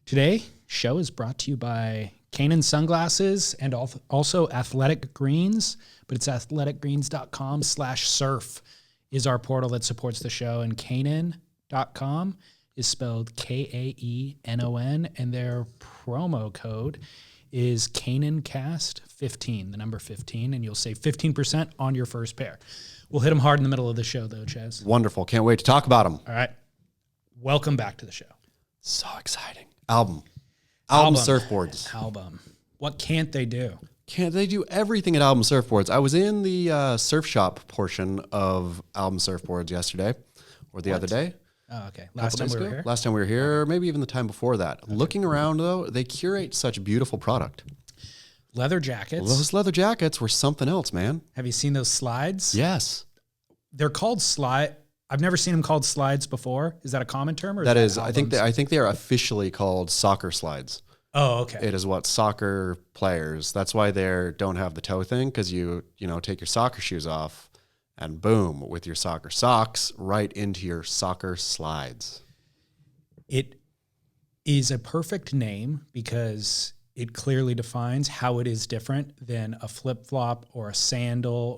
Today, show is brought to you by Kanan Sunglasses and also Athletic Greens, but it's athleticgreens.com/surf is our portal that supports the show, and Kanan.com is spelled Kaenon, and their promo code is KananCast15, the number 15, and you'll save 15% on your first pair. We'll hit them hard in the middle of the show, though, Chaz. Wonderful. Can't wait to talk about them. All right. Welcome back to the show. So exciting. Album Surfboards. Album. What can't they do? Can't they do everything at Album Surfboards? I was in the surf shop portion of Album Surfboards yesterday, or the other day. Oh, okay. Last time we were here, maybe even the time before that. Okay. Looking around, though, they curate such beautiful product. Leather jackets. Those leather jackets were something else, man. Have you seen those slides? Yes. They're called slide. I've never seen them called slides before. Is that a common term? Or that is I think they are officially called soccer slides. Oh, okay. It is what soccer players. That's why they don't have the toe thing, because you take your soccer shoes off, and boom, with your soccer socks right into your soccer slides. It is a perfect name because it clearly defines how it is different than a flip-flop or a sandal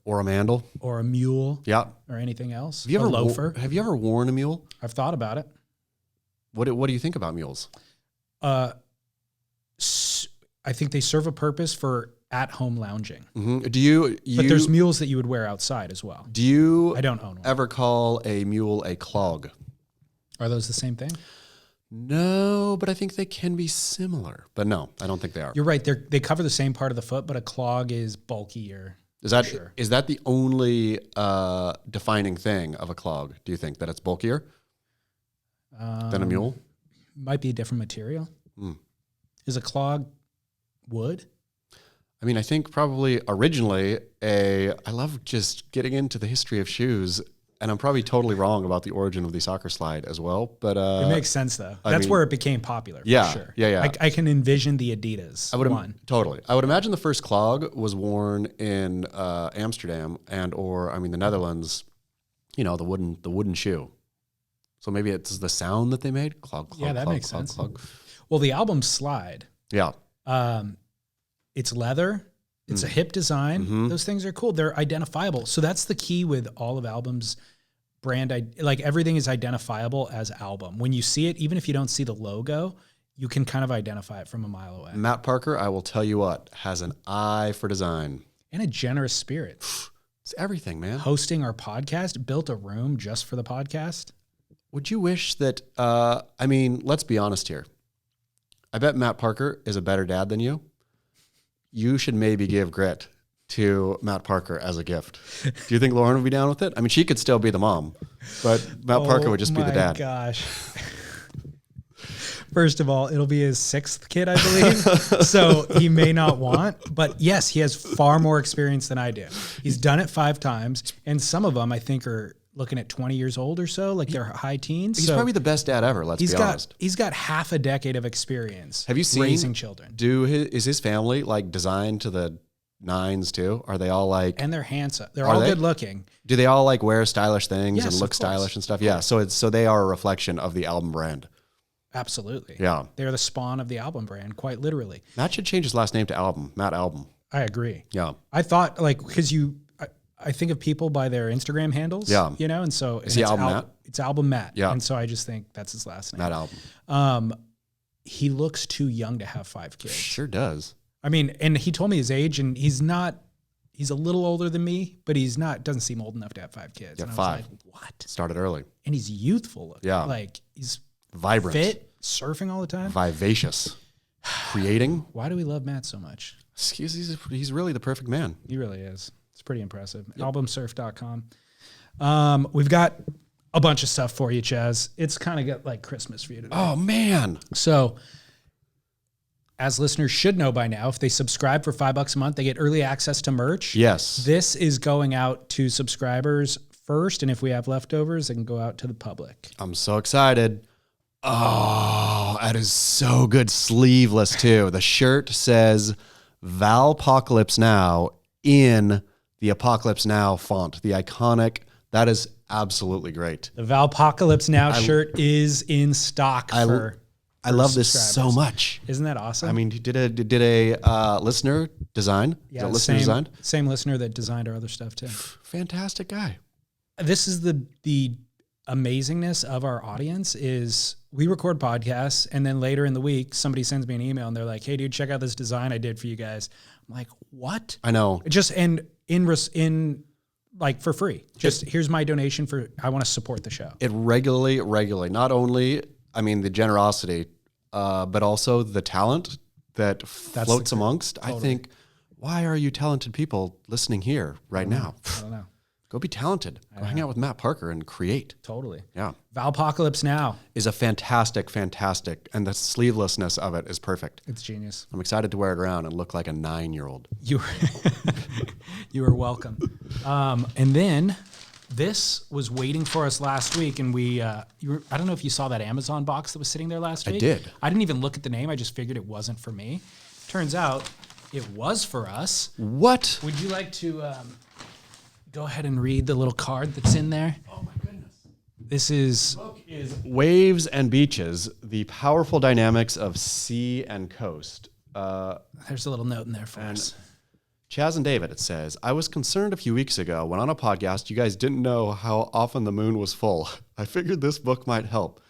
or a mandel or a mule or anything else. Have you ever loafer. Have you ever worn a mule? I've thought about it. What do you think about mules? I think they serve a purpose for at-home lounging. Mm-hmm. But there's mules that you would wear outside as well. Do you? I don't own one. Ever call a mule a clog? Are those the same thing? No, but I think they can be similar. But no, I don't think they are. You're right. They cover the same part of the foot, but a clog is bulkier. Is that the only defining thing of a clog? Do you think that it's bulkier than a mule? Might be a different material. Is a clog wood? I mean, I think probably originally I love just getting into the history of shoes. And I'm probably totally wrong about the origin of the soccer slide as well, but it makes sense though. That's where it became popular. For sure. Yeah. I can envision the Adidas. Totally. I would imagine the first clog was worn in Amsterdam the Netherlands. The wooden shoe. So maybe it's the sound that they made. Clog. Yeah, that makes sense. Clog. Well, the album slide. Yeah. It's leather. It's a hip design. Mm-hmm. Those things are cool. They're identifiable. So that's the key with all of Album's brand. Everything is identifiable as Album. When you see it, even if you don't see the logo, you can kind of identify it from a mile away. Matt Parker, I will tell you what, has an eye for design. And a generous spirit. It's everything, man. Hosting our podcast, built a room just for the podcast. Would you wish that, let's be honest here. I bet Matt Parker is a better dad than you. You should maybe give Grit to Matt Parker as a gift. Do you think Lauren would be down with it? I mean, she could still be the mom, but Matt Parker would just be the dad. Oh my gosh. First of all, it'll be his 6th kid, I believe. So he may not want, but yes, he has far more experience than I do. He's done it 5 times, and some of them I think are looking at 20 years old or so, like they're high teens. He's probably the best dad ever, let's be honest. He's got half a decade of experience. Have you seen raising children? Is his family like designed to the nines too? Are they all like... And they're handsome. They're all good looking. Do they all like wear stylish things and look of course. Stylish and stuff? Yeah, so they are a reflection of the Album brand. Absolutely. Yeah. They're the spawn of the Album brand, quite literally. Matt should change his last name to Album. Matt Album. I agree. Yeah. I thought because I think of people by their Instagram handles, and so it's Album Matt? It's Album Matt. Yeah. And so I just think that's his last name. Matt Album. He looks too young to have 5 kids. Sure does. I mean, and he told me his age, and he's a little older than me, but doesn't seem old enough to have 5 kids. Yeah, and 5. I was like, what? Started early. And he's youthful looking. Yeah. Like he's vibrant. Fit, surfing all the time. Vivacious. Creating. Why do we love Matt so much? He's really the perfect man. He really is. It's pretty impressive. Yep. Albumsurf.com. We've got a bunch of stuff for you, Chaz. It's kind of got like Christmas for you today. Oh, man. So, as listeners should know by now, if they subscribe for $5 a month, they get early access to merch. Yes. This is going out to subscribers first, and if we have leftovers, it can go out to the public. I'm so excited. Oh, that is so good. Sleeveless, too. The shirt says Valpocalypse Now in the Apocalypse Now font, the iconic. That is absolutely great. The Valpocalypse Now shirt is in stock for I love this so subscribers. much. Isn't that awesome? I mean, did a listener design? yeah, Is that listener design? same listener that designed our other stuff too. Fantastic guy. This is the amazingness of our audience is we record podcasts and then later in the week somebody sends me an email and they're like, hey dude, check out this design I did for you guys. I'm like, what? I know. Just in like for free. Just here's my donation for I want to support the show. It regularly, not only, I mean, the generosity, but also the talent that floats amongst. Totally. I think, why are you talented people listening here right now? I don't know. Go be talented. Go hang out with Matt Parker and create. Totally. Yeah. Valpocalypse Now is a fantastic, and the sleevelessness of it is perfect. It's genius. I'm excited to wear it around and look like a 9-year-old. You are welcome. And then this was waiting for us last week, and I don't know if you saw that Amazon box that was sitting there last week. I did. I didn't even look at the name. I just figured it wasn't for me. Turns out it was for us. What? Would you like to go ahead and read the little card that's in there? Oh my goodness. This is Waves and Beaches, the powerful dynamics of sea and coast. there's a little note in there for us. Chas and David, it says, I was concerned a few weeks ago when on a podcast you guys didn't know how often the moon was full. I figured this book might help.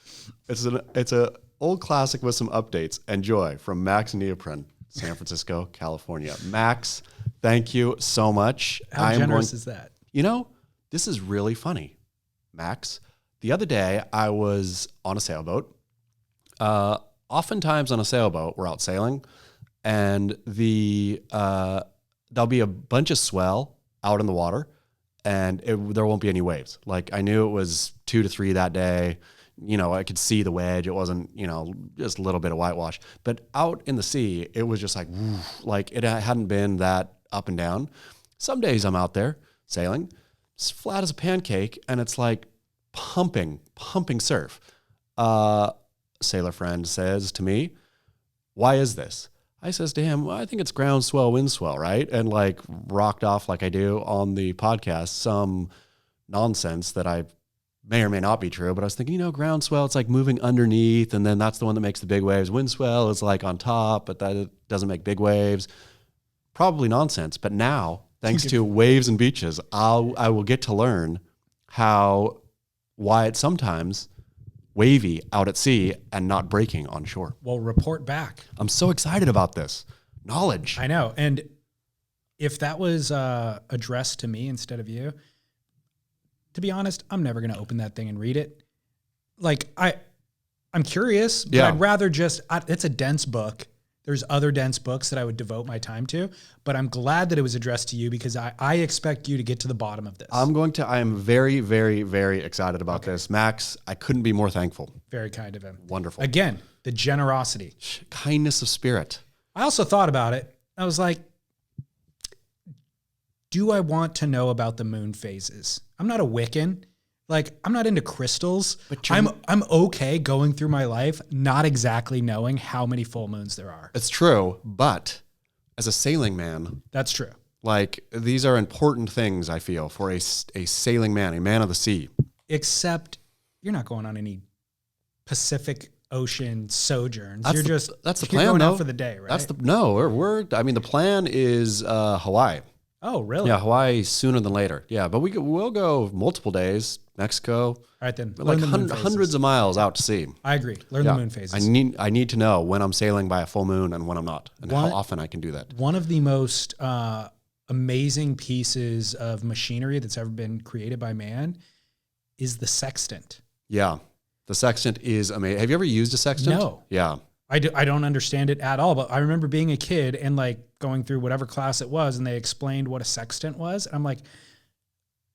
It's a old classic with some updates. Enjoy, from Max Neopren, San Francisco, California. Max, thank you so much. How generous is that? You know, this is really funny, Max. The other day I was on a sailboat. Oftentimes on a sailboat, we're out sailing, and there'll be a bunch of swell out in the water, and there won't be any waves. Like, I knew it was 2 to 3 that day. You know, I could see the wedge. It wasn't, just a little bit of whitewash. But out in the sea, it was just like it hadn't been that up and down. Some days I'm out there sailing, it's flat as a pancake, and it's like pumping surf. Sailor friend says to me, why is this? I says to him, well, I think it's ground swell, wind swell, right? And like rocked off like I do on the podcast, some nonsense that I may or may not be true, but I was thinking, ground swell, it's like moving underneath, and then that's the one that makes the big waves. Wind swell is like on top, but that doesn't make big waves. Probably nonsense. But now, thanks to Waves and Beaches, I will get to learn why it's sometimes wavy out at sea and not breaking on shore. Well, report back. I'm so excited about this. Knowledge. I know. And if that was addressed to me instead of you, to be honest, I'm never going to open that thing and read it. Like, I'm curious, but I'd rather it's a dense book. There's other dense books that I would devote my time to, but I'm glad that it was addressed to you because I expect you to get to the bottom of this. I am very, very, very excited about this. Max, I couldn't be more thankful. Very kind of him. Wonderful. Again, the generosity. Kindness of spirit. I also thought about it. I was like, do I want to know about the moon phases? I'm not a Wiccan. Like, I'm not into crystals. But I'm okay going through my life not exactly knowing how many full moons there are. It's true, but as a sailing man, that's true. Like, these are important things, I feel, for a sailing man, a man of the sea. Except you're not going on any Pacific Ocean sojourns. That's the plan, going though. Out for the day, right? The plan is Hawaii. Oh, really? Yeah, Hawaii sooner than later. Yeah, but we'll go multiple days. Mexico. All right, then. Like hundreds of miles out to sea. I agree. Learn the moon phases. I need to know when I'm sailing by a full moon and when I'm not, and how often I can do that. One of the most amazing pieces of machinery that's ever been created by man is the sextant. Yeah, the sextant is amazing. Have you ever used a sextant? No. Yeah. I don't understand it at all, but I remember being a kid and like going through whatever class it was, and they explained what a sextant was. And I'm like,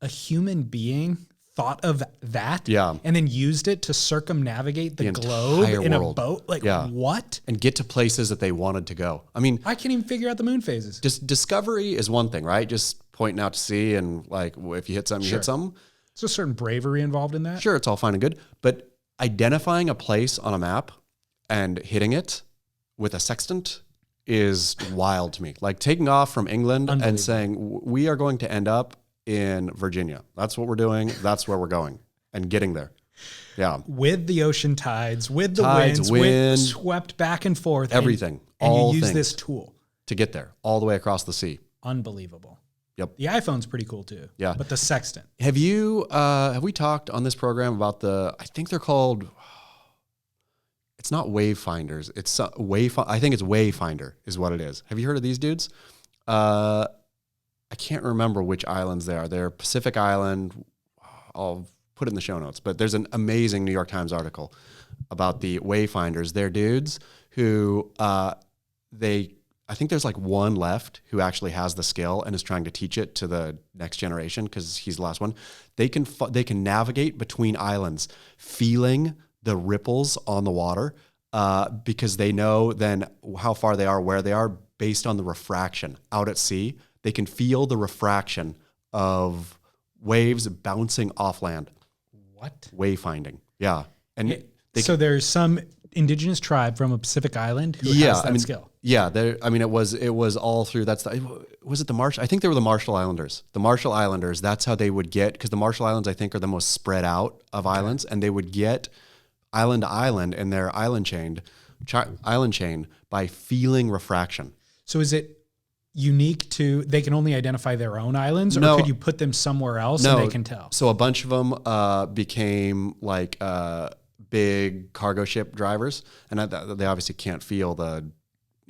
a human being thought of that and then used it to circumnavigate the globe in a boat? Like, what? And get to places that they wanted to go. I mean, I can't even figure out the moon phases. Just discovery is one thing, right? Just pointing out to sea, and like, if you hit something, you hit something. There's a certain bravery involved in that. Sure, it's all fine and good. But identifying a place on a map and hitting it with a sextant is wild to me. Like taking off from England and saying, we are going to end up in Virginia. That's what we're doing. That's where we're going, and getting there. Yeah. With the ocean tides, with the Tides, winds, wind, swept back and forth. everything. And all you use things this tool. to get there, all the way across the sea. Unbelievable. Yep. The iPhone's pretty cool too. Yeah. But the sextant. Have we talked on this program about I think they're called, it's not wayfinders. It's I think it's Wayfinder is what it is. Have you heard of these dudes? I can't remember which islands they are. They're Pacific Island. I'll put it in the show notes, but there's an amazing New York Times article about the Wayfinders. They're dudes who, I think there's like one left who actually has the skill and is trying to teach it to the next generation because he's the last one. They can navigate between islands, feeling the ripples on the water because they know then how far they are, where they are based on the refraction out at sea. They can feel the refraction of waves bouncing off land. What? Wayfinding. Yeah. And so there's some indigenous tribe from a Pacific island who has that skill. Yeah, it was all through. Was it the Marshall? I think they were the Marshall Islanders. The Marshall Islanders. That's how they would get, because the Marshall Islands I think are the most spread out of islands, and they would get island to island in their island chain by feeling refraction. So is it unique to? They can only identify their own islands, or could you put them somewhere else and they can tell? So a bunch of them became like big cargo ship drivers, and they obviously can't feel the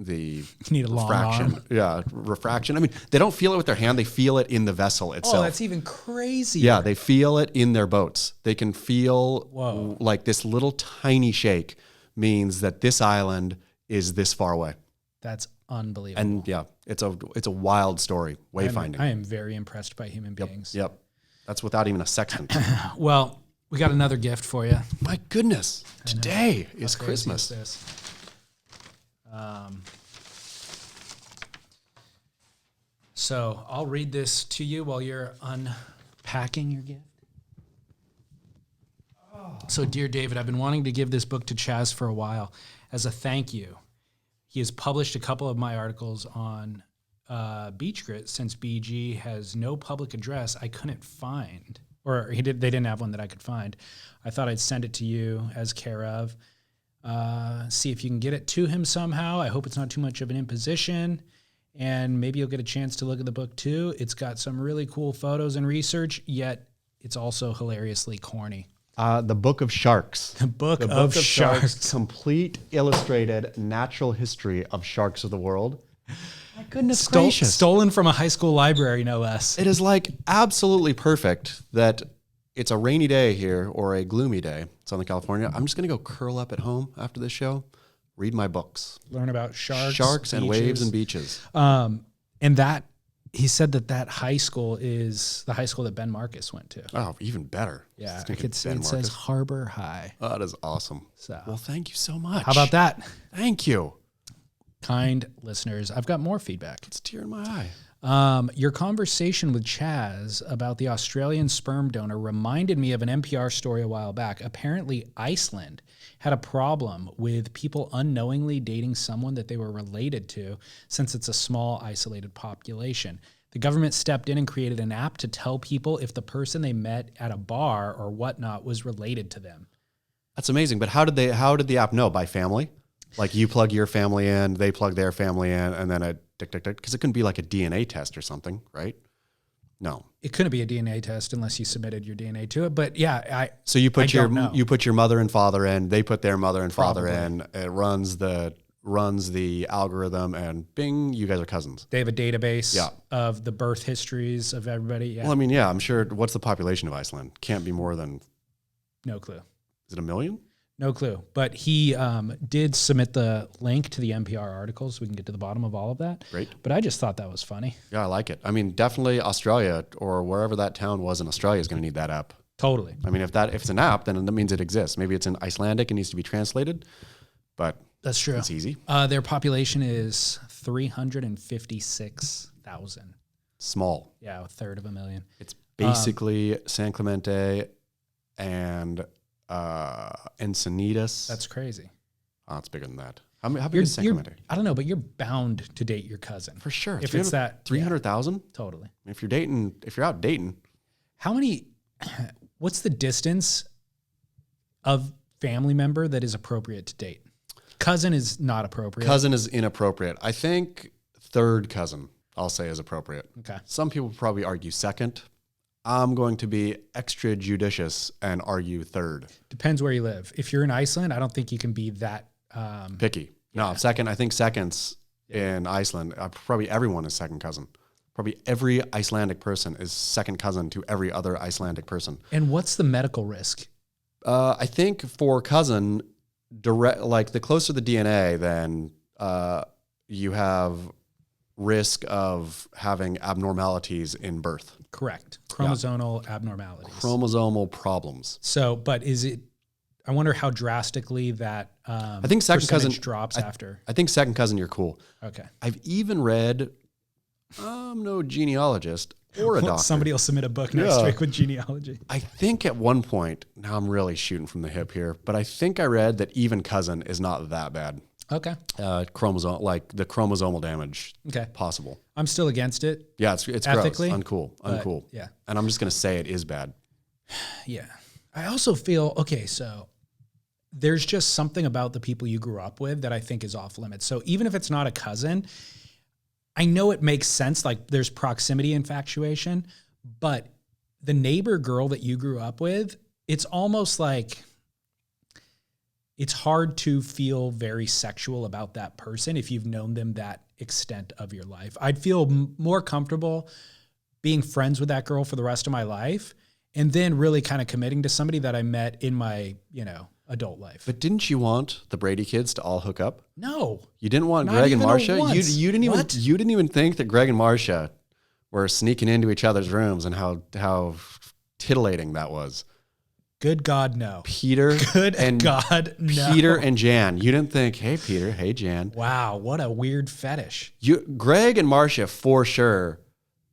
you need a long refraction. arm. Yeah, refraction. I mean, they don't feel it with their hand; they feel it in the vessel itself. Oh, that's even crazier. Yeah, they feel it in their boats. They can feel like this little tiny shake means that this island is this far away. That's unbelievable. And yeah, it's a wild story. Wayfinding. I am very impressed by human beings. Yep. That's without even a sextant. Well, we got another gift for you. My goodness. Today is How crazy Christmas. is this? So I'll read this to you while you're unpacking your gift. So, dear David, I've been wanting to give this book to Chas for a while. As a thank you, he has published a couple of my articles on Beach Grit. Since BG has no public address, I couldn't find, or they didn't have one that I could find. I thought I'd send it to you as care of. See if you can get it to him somehow. I hope it's not too much of an imposition, and maybe you'll get a chance to look at the book too. It's got some really cool photos and research, yet it's also hilariously corny. The Book of Sharks. The Book of Sharks. Complete illustrated natural history of sharks of the world. My goodness gracious. Stolen from a high school library, no less. It is like absolutely perfect that it's a rainy day here or a gloomy day in Southern California. I'm just going to go curl up at home after this show, read my books. Learn about sharks. Sharks and waves and beaches. And that, he said that high school is the high school that Ben Marcus went to. Oh, even better. Yeah, it says Harbor High. Oh, that is awesome. So, well, thank you so much. How about that? Thank you. Kind listeners, I've got more feedback. It's a tear in my eye. Your conversation with Chas about the Australian sperm donor reminded me of an NPR story a while back. Apparently, Iceland had a problem with people unknowingly dating someone that they were related to, since it's a small, isolated population. The government stepped in and created an app to tell people if the person they met at a bar or whatnot was related to them. That's amazing. But how did the app know? By family? Like you plug your family in, they plug their family in, and then because it couldn't be like a DNA test or something, right? No, it couldn't be a DNA test unless you submitted your DNA to it. But yeah, so you put your mother and father in, they put their mother and father in. It runs the algorithm, and bing, you guys are cousins. They have a database of the birth histories of everybody. Yeah. Well, I mean, yeah, I'm sure. What's the population of Iceland? Can't be more than. No clue. Is it 1 million? No clue. But he did submit the link to the NPR article so we can get to the bottom of all of that. Great. But I just thought that was funny. Yeah, I like it. I mean, definitely Australia or wherever that town was in Australia is going to need that app. Totally. I mean, if it's an app, then that means it exists. Maybe it's in Icelandic and needs to be translated, but that's true. It's easy. Their population is 356,000. Small. Yeah, a third of a million. It's basically San Clemente and Encinitas. That's crazy. Oh, it's bigger than that. How big is San Clemente? I don't know, but you're bound to date your cousin. For sure. If it's that 300,000? Yeah, totally. If you're out dating. What's the distance of family member that is appropriate to date? Cousin is not appropriate. Cousin is inappropriate. I think third cousin, I'll say, is appropriate. Okay. Some people probably argue second. I'm going to be extra judicious and argue third. Depends where you live. If you're in Iceland, I don't think you can be that picky. No, second. I think seconds in Iceland, probably everyone is second cousin. Probably every Icelandic person is second cousin to every other Icelandic person. And what's the medical risk? I think for cousin, like the closer the DNA, then you have risk of having abnormalities in birth. Correct. Chromosomal abnormalities. Chromosomal problems. So, but is it, I wonder how drastically that I think second cousin drops after. I think second cousin, you're cool. Okay. I've even read, I'm no genealogist or a doctor. Somebody will submit a book next week with genealogy. I think at one point, now I'm really shooting from the hip here, but I think I read that even cousin is not that bad. Okay. Chromosome, like the chromosomal damage possible. I'm still against it. Yeah, it's ethically, gross, uncool. Yeah. And I'm just going to say it is bad. Yeah. I also feel, okay, so there's just something about the people you grew up with that I think is off limits. So even if it's not a cousin, I know it makes sense. Like there's proximity infatuation, but the neighbor girl that you grew up with, it's almost like it's hard to feel very sexual about that person if you've known them that extent of your life. I'd feel more comfortable being friends with that girl for the rest of my life and then really kind of committing to somebody that I met in my, adult life. But didn't you want the Brady kids to all hook up? No. You didn't want Greg and Marcia? You didn't even think that Greg and Marcia were sneaking into each other's rooms and how titillating that was. Good God, no. Peter and Jan. You didn't think, hey, Peter, hey, Jan. Wow, what a weird fetish. Greg and Marcia, for sure,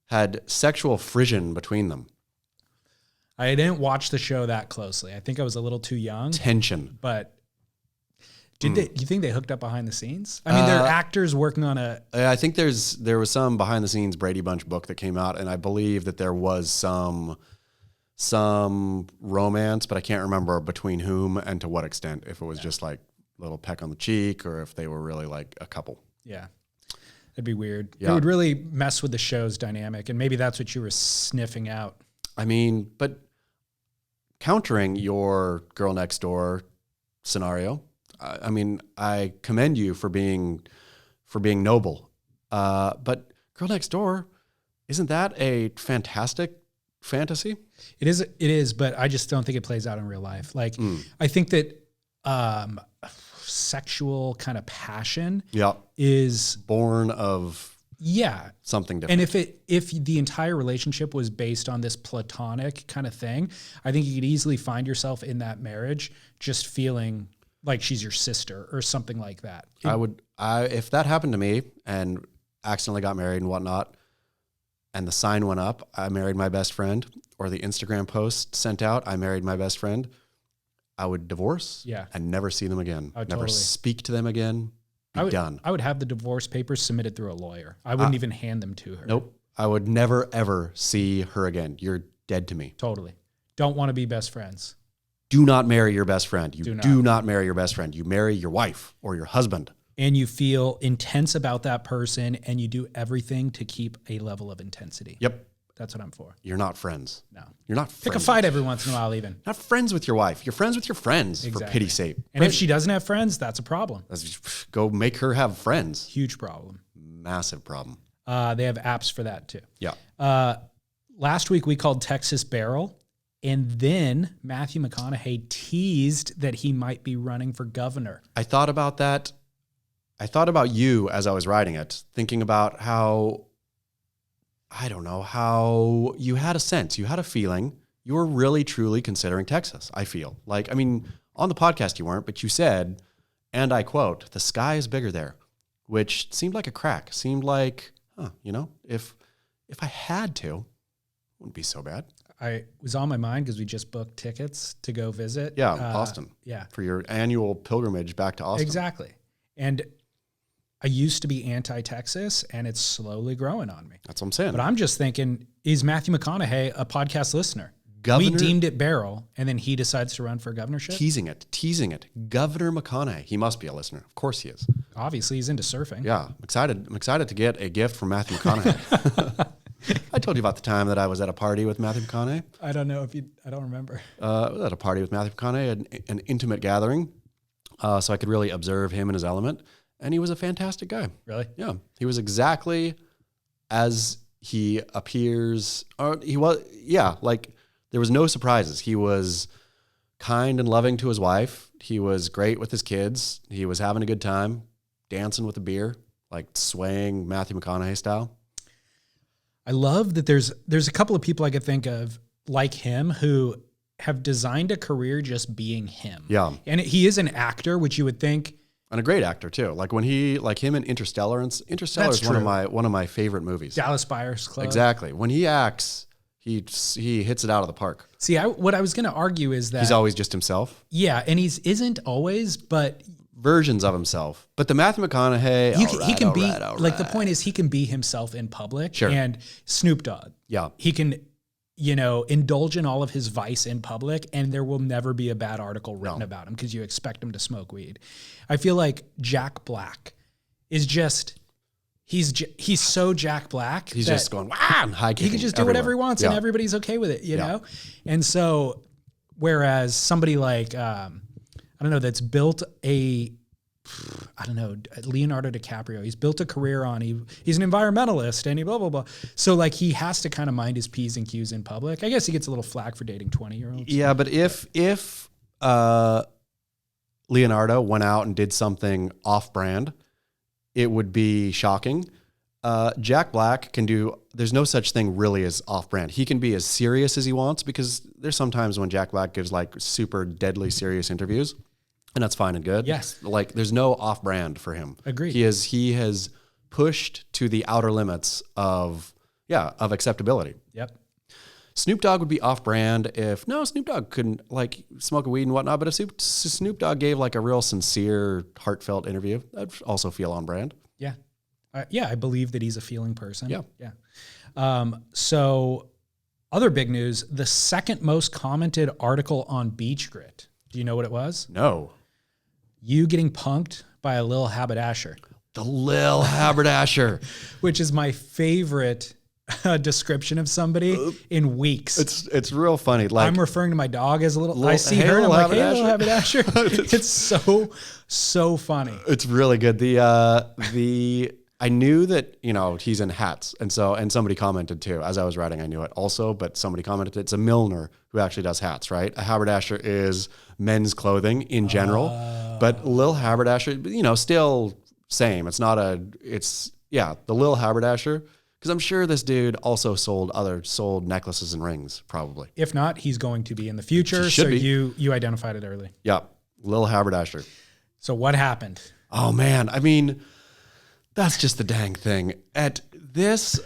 had sexual frisson between them. I didn't watch the show that closely. I think I was a little too young. Tension. But do you think they hooked up behind the snes? I mean, they're actors working on a... I think there was some behind-the-scenes Brady Bunch book that came out, and I believe that there was some romance, but I can't remember between whom and to what extent, if it was just like a little peck on the cheek or if they were really like a couple. Yeah. That'd be weird. Yeah. It would really mess with the show's dynamic, and maybe that's what you were sniffing out. I mean, but countering your girl next door scenario, I mean, I commend you for being noble. But girl next door, isn't that a fantastic fantasy? It is, but I just don't think it plays out in real life. Like, I think that sexual kind of passion is born of something different. And if the entire relationship was based on this platonic kind of thing, I think you could easily find yourself in that marriage just feeling like she's your sister or something like that. If that happened to me and accidentally got married and whatnot, and the sign went up, I married my best friend, or the Instagram post sent out, I married my best friend, I would divorce and never see them again. Never speak to them again. Done. I would have the divorce papers submitted through a lawyer. I wouldn't even hand them to her. Nope. I would never, ever see her again. You're dead to me. Totally. Don't want to be best friends. Do not marry your best friend. You do not marry your best friend. You marry your wife or your husband. And you feel intense about that person, and you do everything to keep a level of intensity. Yep. That's what I'm for. You're not friends. No. You're not friends. Pick a fight every once in a while even. Not friends with your wife. You're friends with your friends, for pity's sake. And if she doesn't have friends, that's a problem. Go make her have friends. Huge problem. Massive problem. They have apps for that too. Yeah. Last week we called Texas Barrel, and then Matthew McConaughey teased that he might be running for governor. I thought about that. I thought about you as I was writing it, thinking about how you had a sense, you had a feeling, you were really, truly considering Texas, I feel. Like, I mean, on the podcast you weren't, but you said, and I quote, "The sky is bigger there," which seemed like a crack. Seemed like, if I had to, it wouldn't be so bad. I was on my mind because we just booked tickets to go visit. Yeah, Austin. Yeah. For your annual pilgrimage back to Austin. Exactly. And I used to be anti-Texas, and it's slowly growing on me. That's what I'm saying. But I'm just thinking, is Matthew McConaughey a podcast listener? Governor, we deemed it barrel, and then he decides to run for governorship. teasing it. Governor McConaughey. He must be a listener. Of course he is. Obviously, he's into surfing. Yeah, I'm excited to get a gift from Matthew McConaughey. I told you about the time that I was at a party with Matthew McConaughey. I don't know I don't remember. I was at a party with Matthew McConaughey, an intimate gathering, so I could really observe him in his element. And he was a fantastic guy. Really? Yeah. He was exactly as he appears. Or he was, yeah, like there was no surprises. He was kind and loving to his wife. He was great with his kids. He was having a good time, dancing with a beer, like swaying Matthew McConaughey style. I love that there's a couple of people I could think of like him who have designed a career just being him. Yeah. And he is an actor, which you would think. And a great actor too. Like when like him in Interstellar, and Interstellar That's is one of my favorite movies. Dallas Buyers Club. Exactly. When he acts, he hits it out of the park. See, what I was going to argue is that He's always just himself. Yeah, and isn't always, but versions of himself. But the Matthew McConaughey, he can be like the point is he can be himself in public. Sure. And Snoop Dogg. Yeah. He can indulge in all of his vice in public, and there will never be a bad article written about him because you expect him to smoke weed. I feel like Jack Black is just, he's so Jack Black. He's just going, and high kicking. He can just do whatever he wants and everybody's okay with it, you know? And so, whereas somebody like, I don't know, that's built Leonardo DiCaprio, he's built a career on, he's an environmentalist and he blah, blah, blah. So like he has to kind of mind his P's and Q's in public. I guess he gets a little flack for dating 20-year-olds. Yeah, but if Leonardo went out and did something off-brand, it would be shocking. Jack Black can do, there's no such thing really as off-brand. He can be as serious as he wants because there's sometimes when Jack Black gives like super deadly serious interviews. And that's fine and good. Yes. Like there's no off-brand for him. Agreed. He has pushed to the outer limits of acceptability. Yep. Snoop Dogg would be off-brand Snoop Dogg couldn't like smoke a weed and whatnot, but if Snoop Dogg gave like a real sincere, heartfelt interview, that'd also feel on brand. Yeah. I believe that he's a feeling person. Yeah. Yeah. So other big news, the second most commented article on Beach Grit. Do you know what it was? No. You getting punked by a Lil Haberdasher. The Lil Haberdasher. Which is my favorite description of somebody in weeks. It's real funny. Like I'm referring to my dog as a little, I see her and I'm like, hey, Lil Haberdasher. It's so funny. It's really good. I knew that, he's in hats. And somebody commented too, as I was writing, I knew it also, but somebody commented, it's a milliner who actually does hats, right? A haberdasher is men's clothing in general, but Lil Haberdasher, still same. It's not the Lil Haberdasher. Cause I'm sure this dude also sold necklaces and rings probably. If not, he's going to be in the future. So you identified it early. Yeah. Lil Haberdasher. So what happened? Oh man. I mean, that's just the dang thing. At this, it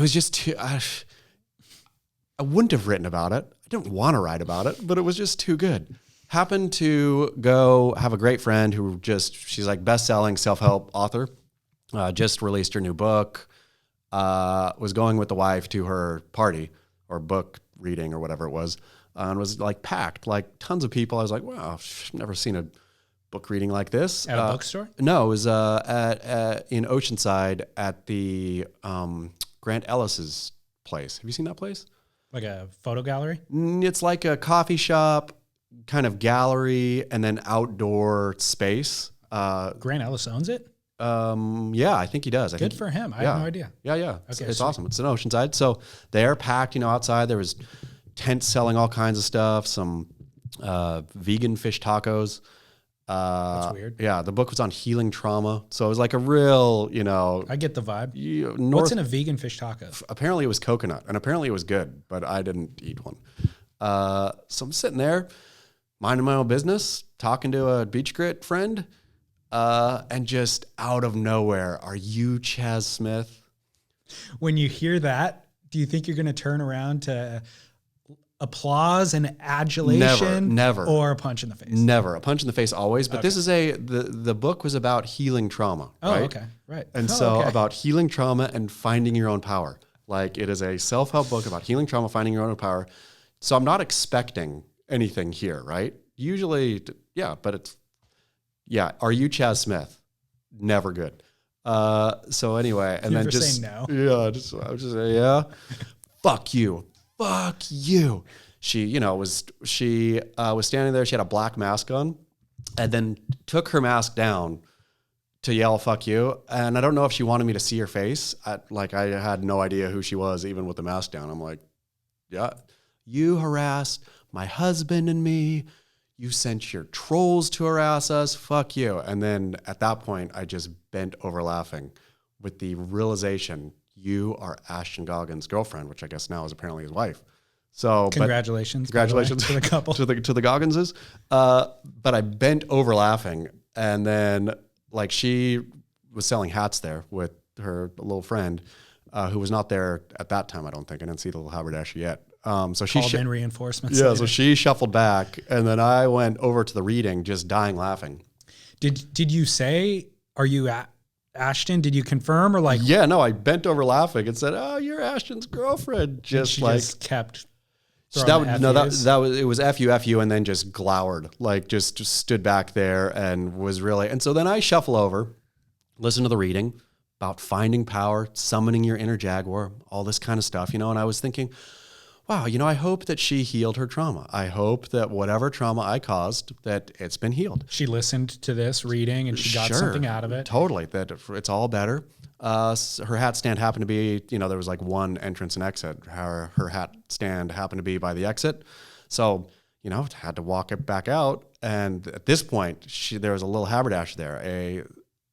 was just too, I wouldn't have written about it. I didn't want to write about it, but it was just too good. Happened to go have a great friend who she's like best-selling self-help author, just released her new book, was going with the wife to her party or book reading or whatever it was, and was like packed, like tons of people. I was like, wow, I've never seen a book reading like this. At a bookstore? No, it was in Oceanside at the Grant Ellis's place. Have you seen that place? Like a photo gallery? It's like a coffee shop, kind of gallery, and then outdoor space. Grant Ellis owns it? Yeah, I think he does. Good for him. I have no idea. Yeah. It's awesome. It's in Oceanside. So they're packed, outside. There was tents selling all kinds of stuff, some vegan fish tacos. That's weird. Yeah, the book was on healing trauma. So it was like a real, I get the vibe. What's in a vegan fish taco? Apparently it was coconut, and apparently it was good, but I didn't eat one. So I'm sitting there, minding my own business, talking to a Beach Grit friend, and just out of nowhere, are you Chas Smith? When you hear that, do you think you're going to turn around to applause and adulation? Never. Or a punch in the face? Never. A punch in the face always. But this is the book was about healing trauma. Oh, right? Okay. Right. And about healing trauma and finding your own power. Like, it is a self-help book about healing trauma, finding your own power. So I'm not expecting anything here, right? Usually, yeah, but it's, yeah. Are you Chas Smith? Never good. So anyway, and then just, no. yeah, I was just say, yeah, fuck you. She, was standing there. She had a black mask on and then took her mask down to yell, fuck you. And I don't know if she wanted me to see her face. I had no idea who she was, even with the mask down. I'm like, yeah, you harassed my husband and me. You sent your trolls to harass us. Fuck you. And then at that point, I just bent over laughing with the realization you are Ashton Goggins' girlfriend, which I guess now is apparently his wife. So congratulations to the couple, to the Gogginses. But I bent over laughing, and then like she was selling hats there with her little friend, who was not there at that time. I don't think I didn't see the Lil Haberdasher yet. So she called in reinforcements. Yeah, later. so she shuffled back, and then I went over to the reading, just dying laughing. Did you say, "Are you Ashton?" Did you confirm or like? Yeah, no, I bent over laughing and said, "Oh, you're Ashton's girlfriend." Just kept. It was FU, and then just glowered, like just stood back there and was really. And so then I shuffle over, listen to the reading about finding power, summoning your inner jaguar, all this kind of stuff, and I was thinking, wow, I hope that she healed her trauma. I hope that whatever trauma I caused, that it's been healed. She listened to this reading and she got something out of it. Totally, that it's all better. Her hat stand happened to be, there was like one entrance and exit. Her hat stand happened to be by the exit. So, had to walk it back out. And at this point, there was a Lil Haberdasher there, a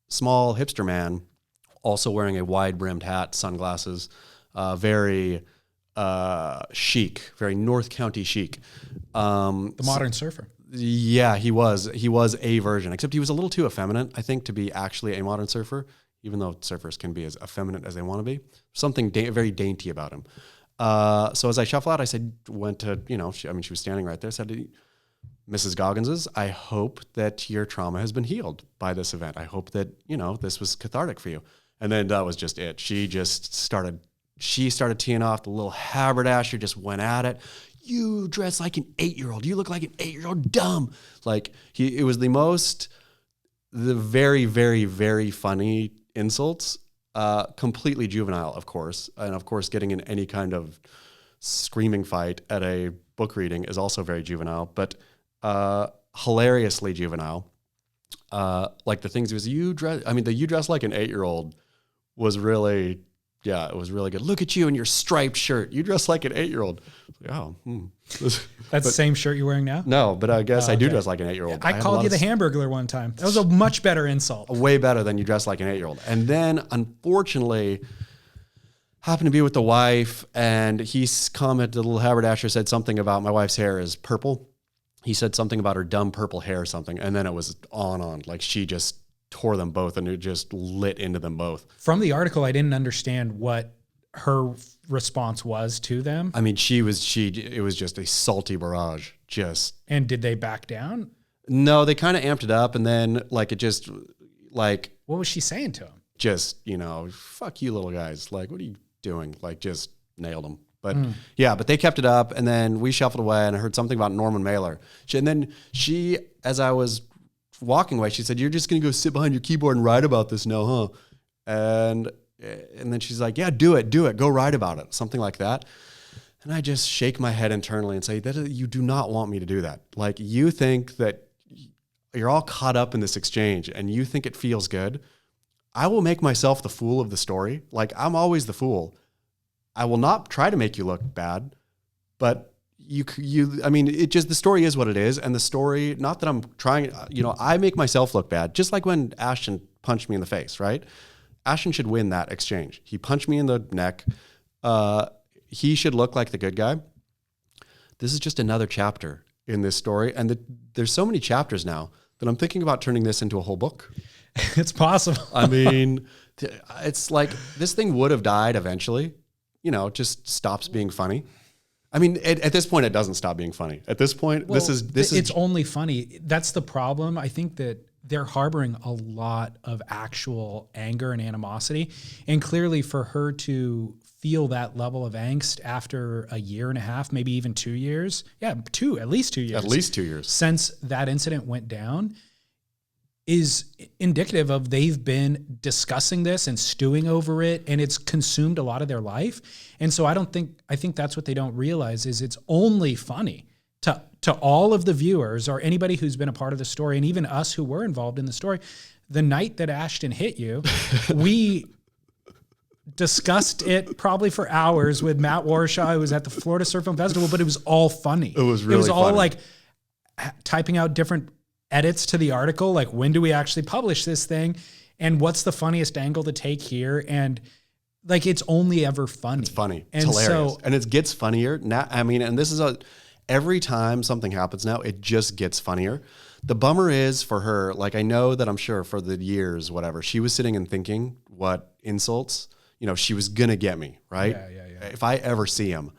small hipster man, also wearing a wide-brimmed hat, sunglasses, very chic, very North County chic. The modern surfer. Yeah, he was a version, except he was a little too effeminate, I think, to be actually a modern surfer, even though surfers can be as effeminate as they want to be. Something very dainty about him. So as I shuffle out, she was standing right there, said, Mrs. Goggins's, I hope that your trauma has been healed by this event. I hope that, this was cathartic for you. And then that was just it. She started teeing off. The Lil Haberdasher just went at it. You dress like an 8-year-old. You look like an 8-year-old. Dumb. Like it was the very, very, very funny insults. Completely juvenile, of course. And of course, getting in any kind of screaming fight at a book reading is also very juvenile, but hilariously juvenile. Like the things was you dress like an 8-year-old was really. Yeah, it was really good. Look at you in your striped shirt. You dress like an 8-year-old. Oh, That's the same shirt you're wearing now? No, but I guess I do dress like an 8-year-old. I called you the Hamburglar one time. That was a much better insult. Way better than you dress like an 8-year-old. And then, unfortunately, happened to be with the wife, and he commented, the Lil Haberdasher said something about my wife's hair is purple. He said something about her dumb purple hair or something, and then it was on. Like, she just tore them both, and it just lit into them both. From the article, I didn't understand what her response was to them. I mean, it was just a salty barrage. And did they back down? No, they kind of amped it up, and then what was she saying to him? Just, fuck you little guys. Like, what are you doing? Like, just nailed them. But yeah, but they kept it up, and then we shuffled away, and I heard something about Norman Mailer. And then as I was walking away, she said, "You're just going to go sit behind your keyboard and write about this now, huh?" And then she's like, "Yeah, do it. Go write about it." Something like that. And I just shake my head internally and say, "That you do not want me to do that. Like, you think that you're all caught up in this exchange and you think it feels good. I will make myself the fool of the story. Like, I'm always the fool. I will not try to make you look bad, but the story is what it is. And the story, not that I'm trying, I make myself look bad, just like when Ashton punched me in the face, right? Ashton should win that exchange. He punched me in the neck. He should look like the good guy. This is just another chapter in this story. And there's so many chapters now that I'm thinking about turning this into a whole book. It's possible. I mean, it's like this thing would have died eventually, just stops being funny. I mean, at this point, it doesn't stop being funny. At this point, it's only funny. That's the problem. I think that they're harboring a lot of actual anger and animosity. And clearly for her to feel that level of angst after a year and a half, maybe even 2 years. Yeah, at least 2 years. At least 2 years. Since that incident went down is indicative of they've been discussing this and stewing over it, and it's consumed a lot of their life. And so I think that's what they don't realize is it's only funny to all of the viewers or anybody who's been a part of the story, and even us who were involved in the story. The night that Ashton hit you, we discussed it probably for hours with Matt Warshaw, who was at the Florida Surf Film Festival, but it was all funny. It was really funny. It was all funny. Like typing out different edits to the article, like when do we actually publish this thing? And what's the funniest angle to take here? And like, it's only ever funny. It's funny. It's hilarious. And it gets funnier. Now, I mean, and this is every time something happens now, it just gets funnier. The bummer is for her, like I know that I'm sure for the years, whatever, she was sitting and thinking what insults, she was going to get me, right? Yeah. If I ever see him,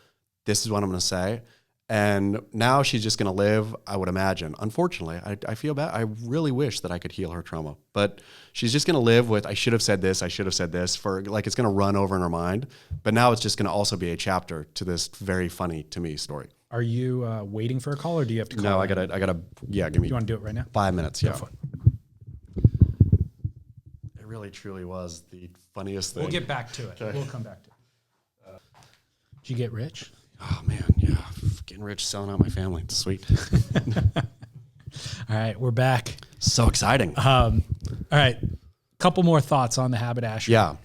this is what I'm going to say. And now she's just going to live, I would imagine. Unfortunately, I feel bad. I really wish that I could heal her trauma. But she's just going to live with, I should have said this, for like it's going to run over in her mind. But now it's just going to also be a chapter to this very funny to me story. Are you waiting for a call, or do you have to call? No, I gotta, give me. You want to do it right now? 5 minutes, yeah. Go for it. It really, truly was the funniest thing. We'll get back to it. Okay. We'll come back to it. Did you get rich? Oh, man, yeah. Getting rich, selling out my family. It's sweet. All right, we're back. So exciting. All right, couple more thoughts on the Haberdasher. Yeah.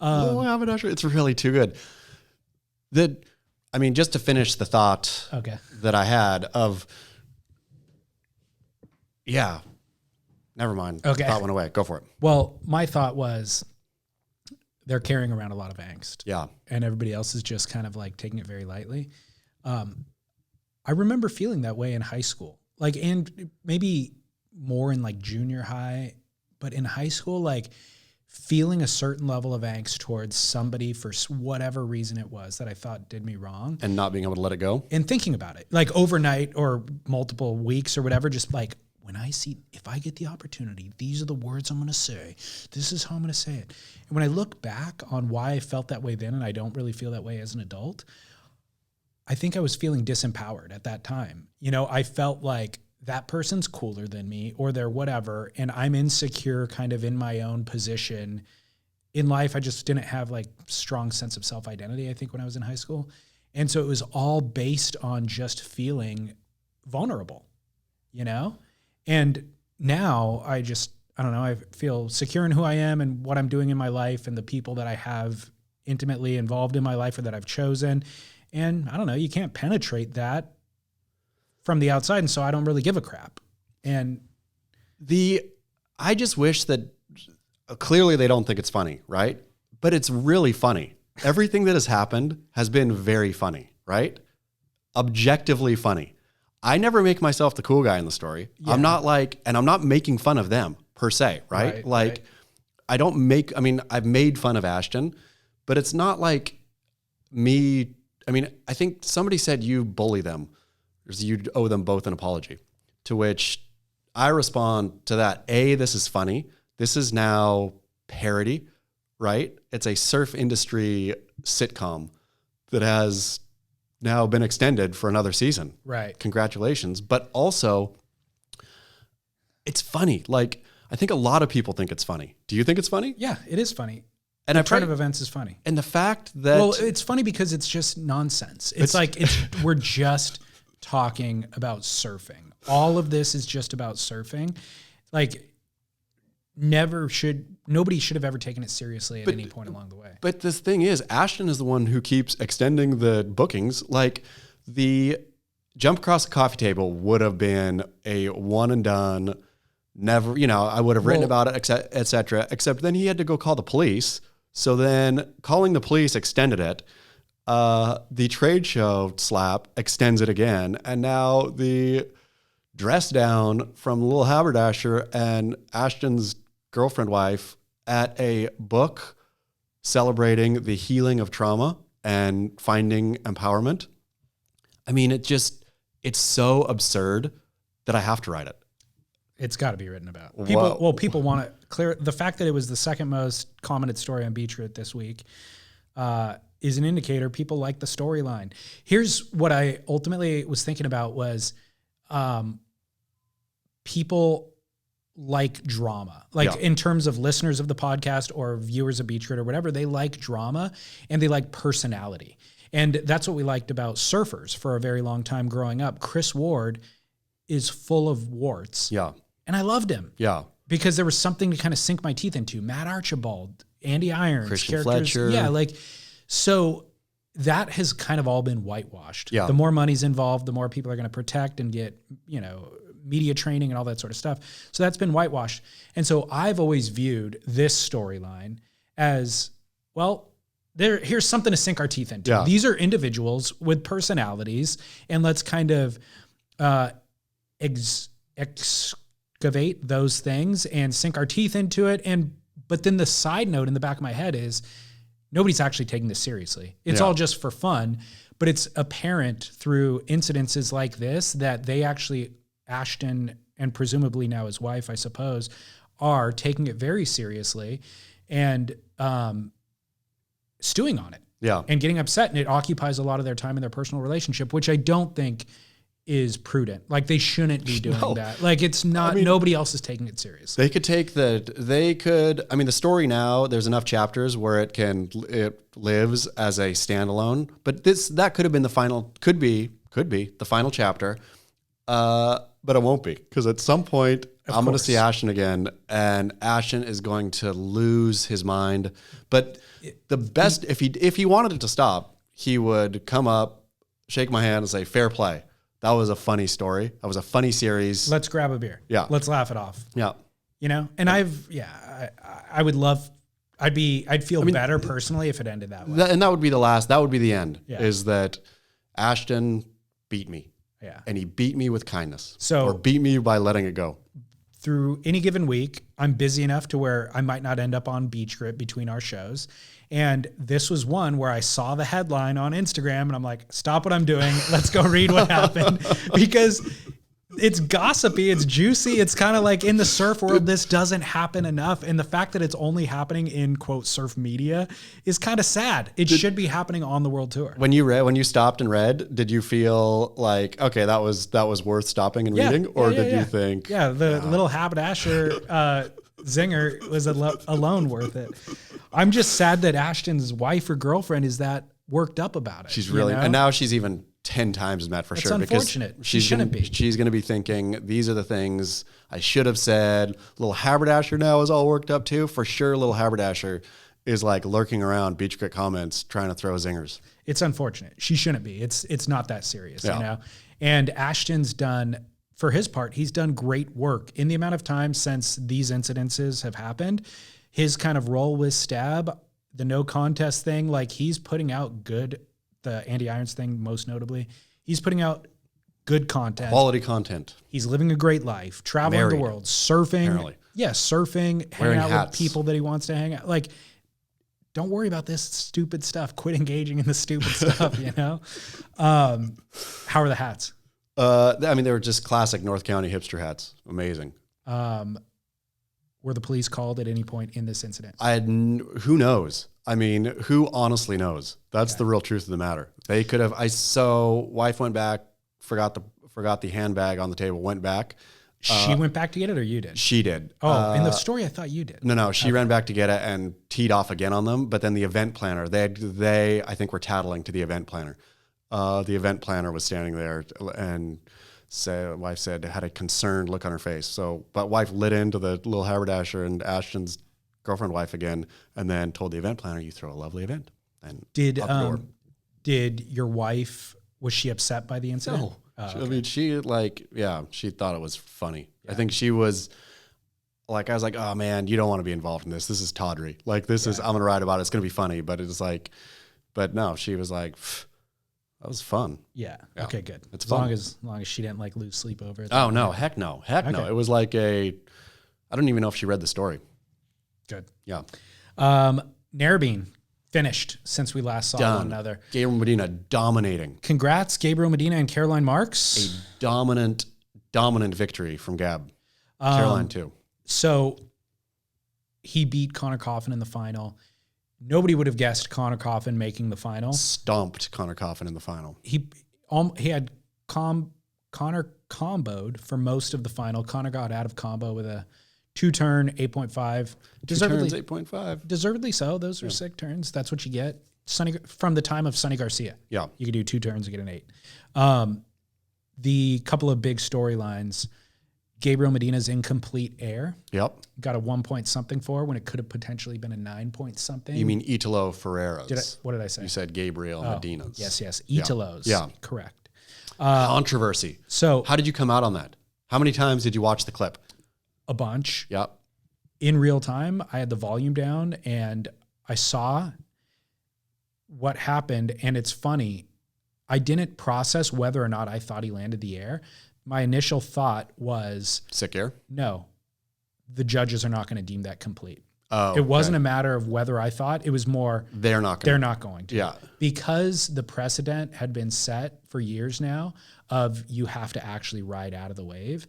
Lil Haberdasher, it's really too good. Just to finish the thought that I had of, never mind. Okay. Thought went away. Go for it. Well, my thought was they're carrying around a lot of angst. Yeah. And everybody else is just kind of like taking it very lightly. I remember feeling that way in high school, like, and maybe more in like junior high, but in high school, like, feeling a certain level of angst towards somebody for whatever reason it was that I thought did me wrong. And not being able to let it go. And thinking about it, like overnight or multiple weeks or whatever, just like, if I get the opportunity, these are the words I'm going to say. This is how I'm going to say it. And when I look back on why I felt that way then, and I don't really feel that way as an adult, I think I was feeling disempowered at that time. I felt like that person's cooler than me or they're whatever, and I'm insecure kind of in my own position in life. I just didn't have like strong sense of self-identity, I think, when I was in high school. And so it was all based on just feeling vulnerable, And now I don't know, I feel secure in who I am and what I'm doing in my life and the people that I have intimately involved in my life or that I've chosen. And I don't know, you can't penetrate that from the outside, and so I don't really give a crap. And I just wish that clearly they don't think it's funny, right? But it's really funny. Everything that has happened has been very funny, right? Objectively funny. I never make myself the cool guy in the story. Yeah. I'm not making fun of them per se, right? Right. I've made fun of Ashton, but it's not like me. I think somebody said you bully them. You owe them both an apology, to which I respond to that. This is funny. This is now parody, right? It's a surf industry sitcom that has now been extended for another season. Right. Congratulations. But also, it's funny. Like, I think a lot of people think it's funny. Do you think it's funny? Yeah, it is funny. And the turn of events is funny. And the fact that... Well, it's funny because it's just nonsense. We're just talking about surfing. All of this is just about surfing. Like, nobody should have ever taken it seriously at any point along the way. But the thing is, Ashton is the one who keeps extending the bookings. Like, the jump across the coffee table would have been a one and done, never, I would have written about it, et cetera, except then he had to go call the police. So then calling the police extended it. The trade show slap extends it again. And now the dress down from Lil Haberdasher and Ashton's girlfriend wife at a book celebrating the healing of trauma and finding empowerment. It's so absurd that I have to write it. It's got to be written about. People want to clear the fact that it was the second most commented story on Beach Grit this week is an indicator people like the storyline. Here's what I ultimately was thinking about was people like drama, in terms of listeners of the podcast or viewers of Beach Grit or whatever, they like drama and they like personality. And that's what we liked about surfers for a very long time growing up. Chris Ward is full of warts. Yeah. And I loved him. Yeah. Because there was something to kind of sink my teeth into. Matt Archibald, Andy Irons, Christian Fletcher. Yeah, so that has kind of all been whitewashed. Yeah. The more money's involved, the more people are going to protect and get, media training and all that sort of stuff. So that's been whitewashed. And so I've always viewed this storyline as, well, here's something to sink our teeth into. Yeah. These are individuals with personalities, and let's kind of excavate those things and sink our teeth into it. But then the side note in the back of my head is nobody's actually taking this seriously. It's all just for fun, but it's apparent through incidences like this that they actually, Ashton and presumably now his wife, I suppose, are taking it very seriously and stewing on it. Yeah. And getting upset, and it occupies a lot of their time in their personal relationship, which I don't think is prudent. They shouldn't be doing that. It's not, nobody else is taking it serious. The story now, there's enough chapters where it lives as a standalone, but that could have been could be the final chapter. But it won't be, because at some point I'm going to see Ashton again, and Ashton is going to lose his mind. But the best, if he wanted it to stop, he would come up, shake my hand, and say, "Fair play. That was a funny story. That was a funny series. Let's grab a beer. Yeah, let's laugh it off." Yeah, And I would love. I'd feel better personally if it ended that way. And that would be the last. That would be the end. Yeah. Is that Ashton beat me. Yeah. And he beat me with kindness. So, or beat me by letting it go. Through any given week, I'm busy enough to where I might not end up on Beach Grit between our shows. And this was one where I saw the headline on Instagram and I'm like, stop what I'm doing. Let's go read what happened. Because it's gossipy, it's juicy. It's kind of like in the surf world, this doesn't happen enough. And the fact that it's only happening in quote surf media is kind of sad. It should be happening on the world tour. When you stopped and read, did you feel like, okay, that was worth stopping and reading? Or did you think? Yeah, the Lil Haberdasher zinger was alone worth it. I'm just sad that Ashton's wife or girlfriend is that worked up about it. She's really, and now she's even 10 times as mad for sure. It's unfortunate. Because she's going to be thinking, these are the things I should have said. Lil Haberdasher now is all worked up too. For sure, Lil Haberdasher is lurking around Beach Grit comments trying to throw zingers. It's unfortunate. She shouldn't be. It's not that serious, And Ashton's done, for his part, he's done great work in the amount of time since these incidences have happened. His kind of role with Stab, the no contest thing, he's putting out good. The Andy Irons thing, most notably, he's putting out good content, quality content. He's living a great life, traveling the world, surfing. Apparently. Yeah, surfing, hanging out with people that he wants to hang out. Don't worry about this stupid stuff. Quit engaging in the stupid stuff. How are the hats? They were just classic North County hipster hats. Amazing. Were the police called at any point in this incident? Who knows? Who honestly knows? That's the real truth of the matter. They could have. Wife went back, forgot the handbag on the table, went back. She went back to get it, or you did? She did. Oh, in the story, I thought you did. No, she ran back to get it and teed off again on them. But then the event planner, they I think were tattling to the event planner. The event planner was standing there and wife said had a concerned look on her face. But wife lit into the Lil Haberdasher and Ashton's girlfriend wife again, and then told the event planner, "You throw a lovely event." And did your wife, was she upset by the incident? No. Okay. She thought it was funny. Yeah. I think she was I was like, "Oh man, you don't want to be involved in this. This is tawdry. This is, I'm going to write about it. It's going to be funny." But it's but no, she was like, that was fun. Yeah. Okay, good. It's fun. As long as she didn't lose sleep over it. Oh no, heck no. No. It was I don't even know if she read the story. Good. Yeah. Narrabeen finished since we last saw one another. Gabriel Medina dominating. Congrats, Gabriel Medina and Caroline Marks. A dominant victory from Gab. Caroline too. So he beat Connor Coffin in the final. Nobody would have guessed Connor Coffin making the final. Stomped Connor Coffin in the final. He had Connor comboed for most of the final. Connor got out of combo with a 2-turn 8.5. Deservedly 8.5. Deservedly so. Those are sick turns. That's what you get. From the time of Sonny Garcia. Yeah. You could do 2 turns and get an 8. The couple of big storylines. Gabriel Medina's incomplete air. Yep. Got a 1 point something for when it could have potentially been a 9 point something. You mean Italo Ferreira's? What did I say? You said Gabriel Medina's. Yes. Italo's. Yeah. Correct. Controversy. So how did you come out on that? How many times did you watch the clip? A bunch. Yep. In real time, I had the volume down and I saw what happened. And it's funny. I didn't process whether or not I thought he landed the air. My initial thought was... Sick air? No. The judges are not going to deem that complete. Oh, it wasn't a matter of whether I thought. It was more... They're not going to. Yeah. Because the precedent had been set for years now of you have to actually ride out of the wave.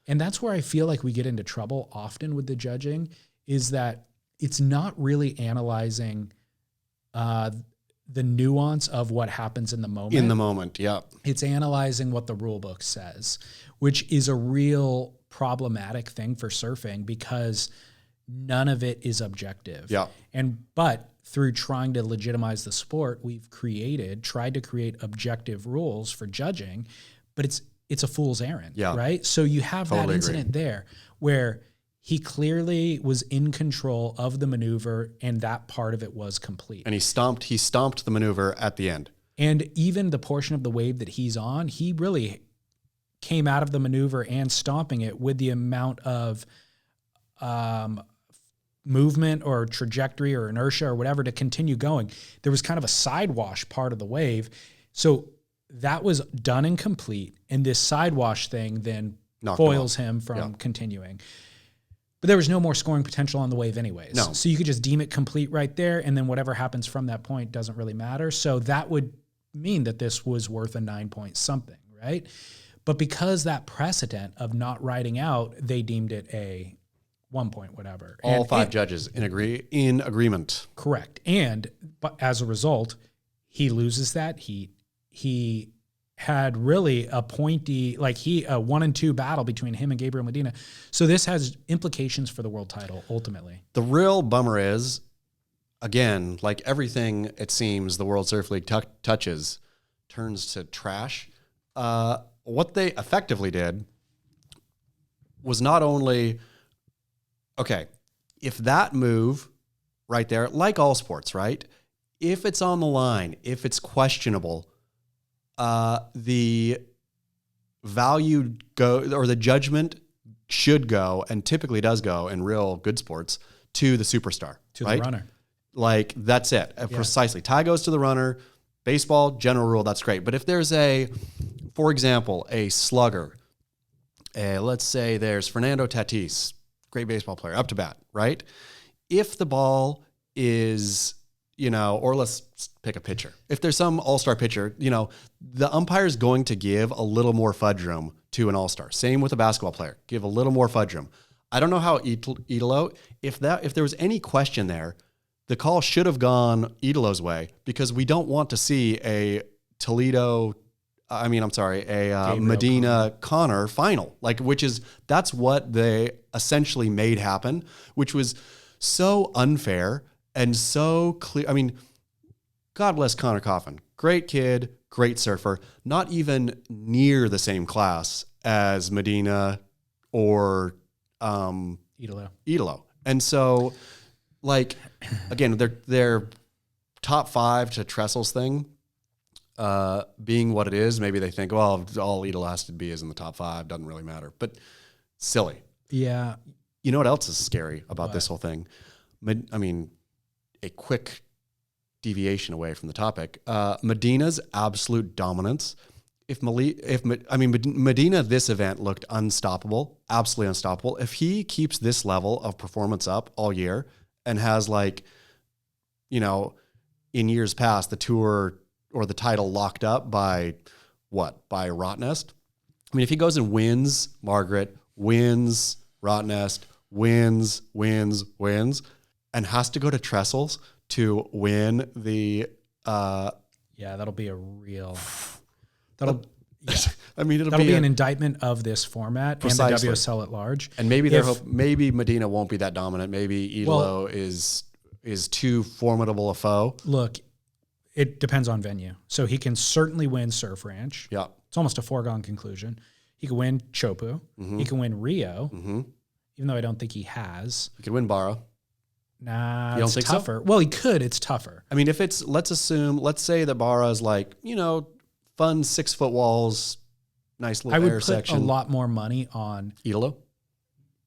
And that's where I feel like we get into trouble often with the judging, is that it's not really analyzing the nuance of what happens in the moment. In the moment, yeah. It's analyzing what the rule book says, which is a real problematic thing for surfing because none of it is objective. Yeah. But through trying to legitimize the sport, we've tried to create objective rules for judging, but it's a fool's errand, right? So you have that incident there where he clearly was in control of the maneuver and that part of it was complete. And he stomped the maneuver at the end. And even the portion of the wave that he's on, he really came out of the maneuver and stomping it with the amount of movement or trajectory or inertia or whatever to continue going. There was kind of a sidewash part of the wave. So that was done and complete. And this sidewash thing then foils him from continuing. But there was no more scoring potential on the wave anyways. No. So you could just deem it complete right there. And then whatever happens from that point doesn't really matter. So that would mean that this was worth a 9 point something, right? But because that precedent of not riding out, they deemed it a 1 point whatever. All five judges in agreement. Correct. But as a result, he loses that heat. He had really a pointy, a 1 and 2 battle between him and Gabriel Medina. So this has implications for the world title, ultimately. The real bummer is, again, like everything it seems the World Surf League touches turns to trash. What they effectively did was not only, if that move right there, like all sports, right? If it's on the line, if it's questionable, the value the judgment should go, and typically does go in real good sports, to the superstar, to right? the runner. Like that's it, precisely. Tie goes to the runner. Baseball, general rule, that's great. But if there's for example, a slugger, let's say there's Fernando Tatis, great baseball player, up to bat, right? If the ball is, or let's pick a pitcher. If there's some all-star pitcher, the umpire is going to give a little more fudge room to an all-star. Same with a basketball player. Give a little more fudge room. I don't know how Italo, if there was any question there, the call should have gone Italo's way because we don't want to see a Medina Connor final, that's what they essentially made happen, which was so unfair and so clear. I mean, God bless Connor Coffin. Great kid, great surfer, not even near the same class as Medina or Italo. And so, again, their top 5 to Trestle's thing, being what it is, maybe they think, well, all Italo has to be is in the top 5, doesn't really matter. But silly. Yeah. You know what else is scary about this whole thing? A quick deviation away from the topic. Medina's absolute dominance. Medina, this event looked unstoppable, absolutely unstoppable. If he keeps this level of performance up all year and has in years past, the tour or the title locked up by Rottnest. If he goes and wins Margaret, wins Rottnest, wins, and has to go to trestles to win the. That'll be a real. That'll. Yeah. I mean, that'll be an indictment of this format precisely. And the WSL at large. And maybe maybe Medina won't be that dominant. Maybe Idolo is too formidable a foe. Look, it depends on venue. So he can certainly win Surf Ranch. Yeah, it's almost a foregone conclusion. He can win Chopu. Mm-hmm. He can win Rio, mm-hmm. even though I don't think he has. He could win Barra. Nah, you don't think tougher. So? Well, he could. It's tougher. I mean, if it's let's say that Barra is like fun 6-foot walls, nice little air section. I would put a lot more money on Idolo.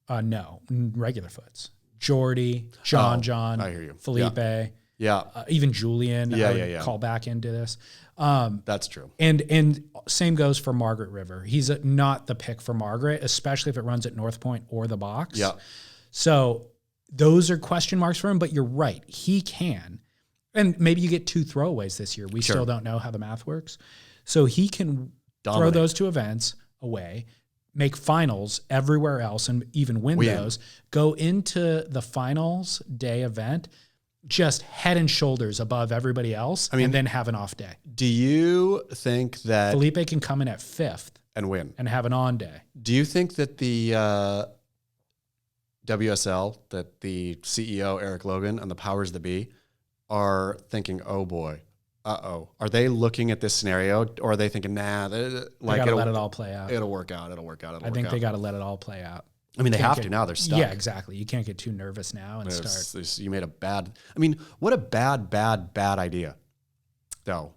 No, regular foots. Jordy, John, I hear you. Felipe, yeah, even Julian. Yeah, I would call back into this. That's true. And same goes for Margaret River. He's not the pick for Margaret, especially if it runs at North Point or the box. Yeah. So those are question marks for him. But you're right, he can. And maybe you get 2 throwaways this year. We still don't know how the math works. So he can throw those 2 events away, make finals everywhere else, and even win those. Go into the finals day event just head and shoulders above everybody else, and then have an off day. Do you think that Felipe can come in at 5th and win and have an on day? Do you think that the WSL, that the CEO Eric Logan and the powers that be are thinking, oh boy, are they looking at this scenario, or are they thinking, nah, they gotta let it all play out. It'll work out. I think they got to let it all play out. I mean, they have to now. They're stuck. Yeah, exactly. You can't get too nervous now and start. You made a bad. I mean, what a bad idea, though.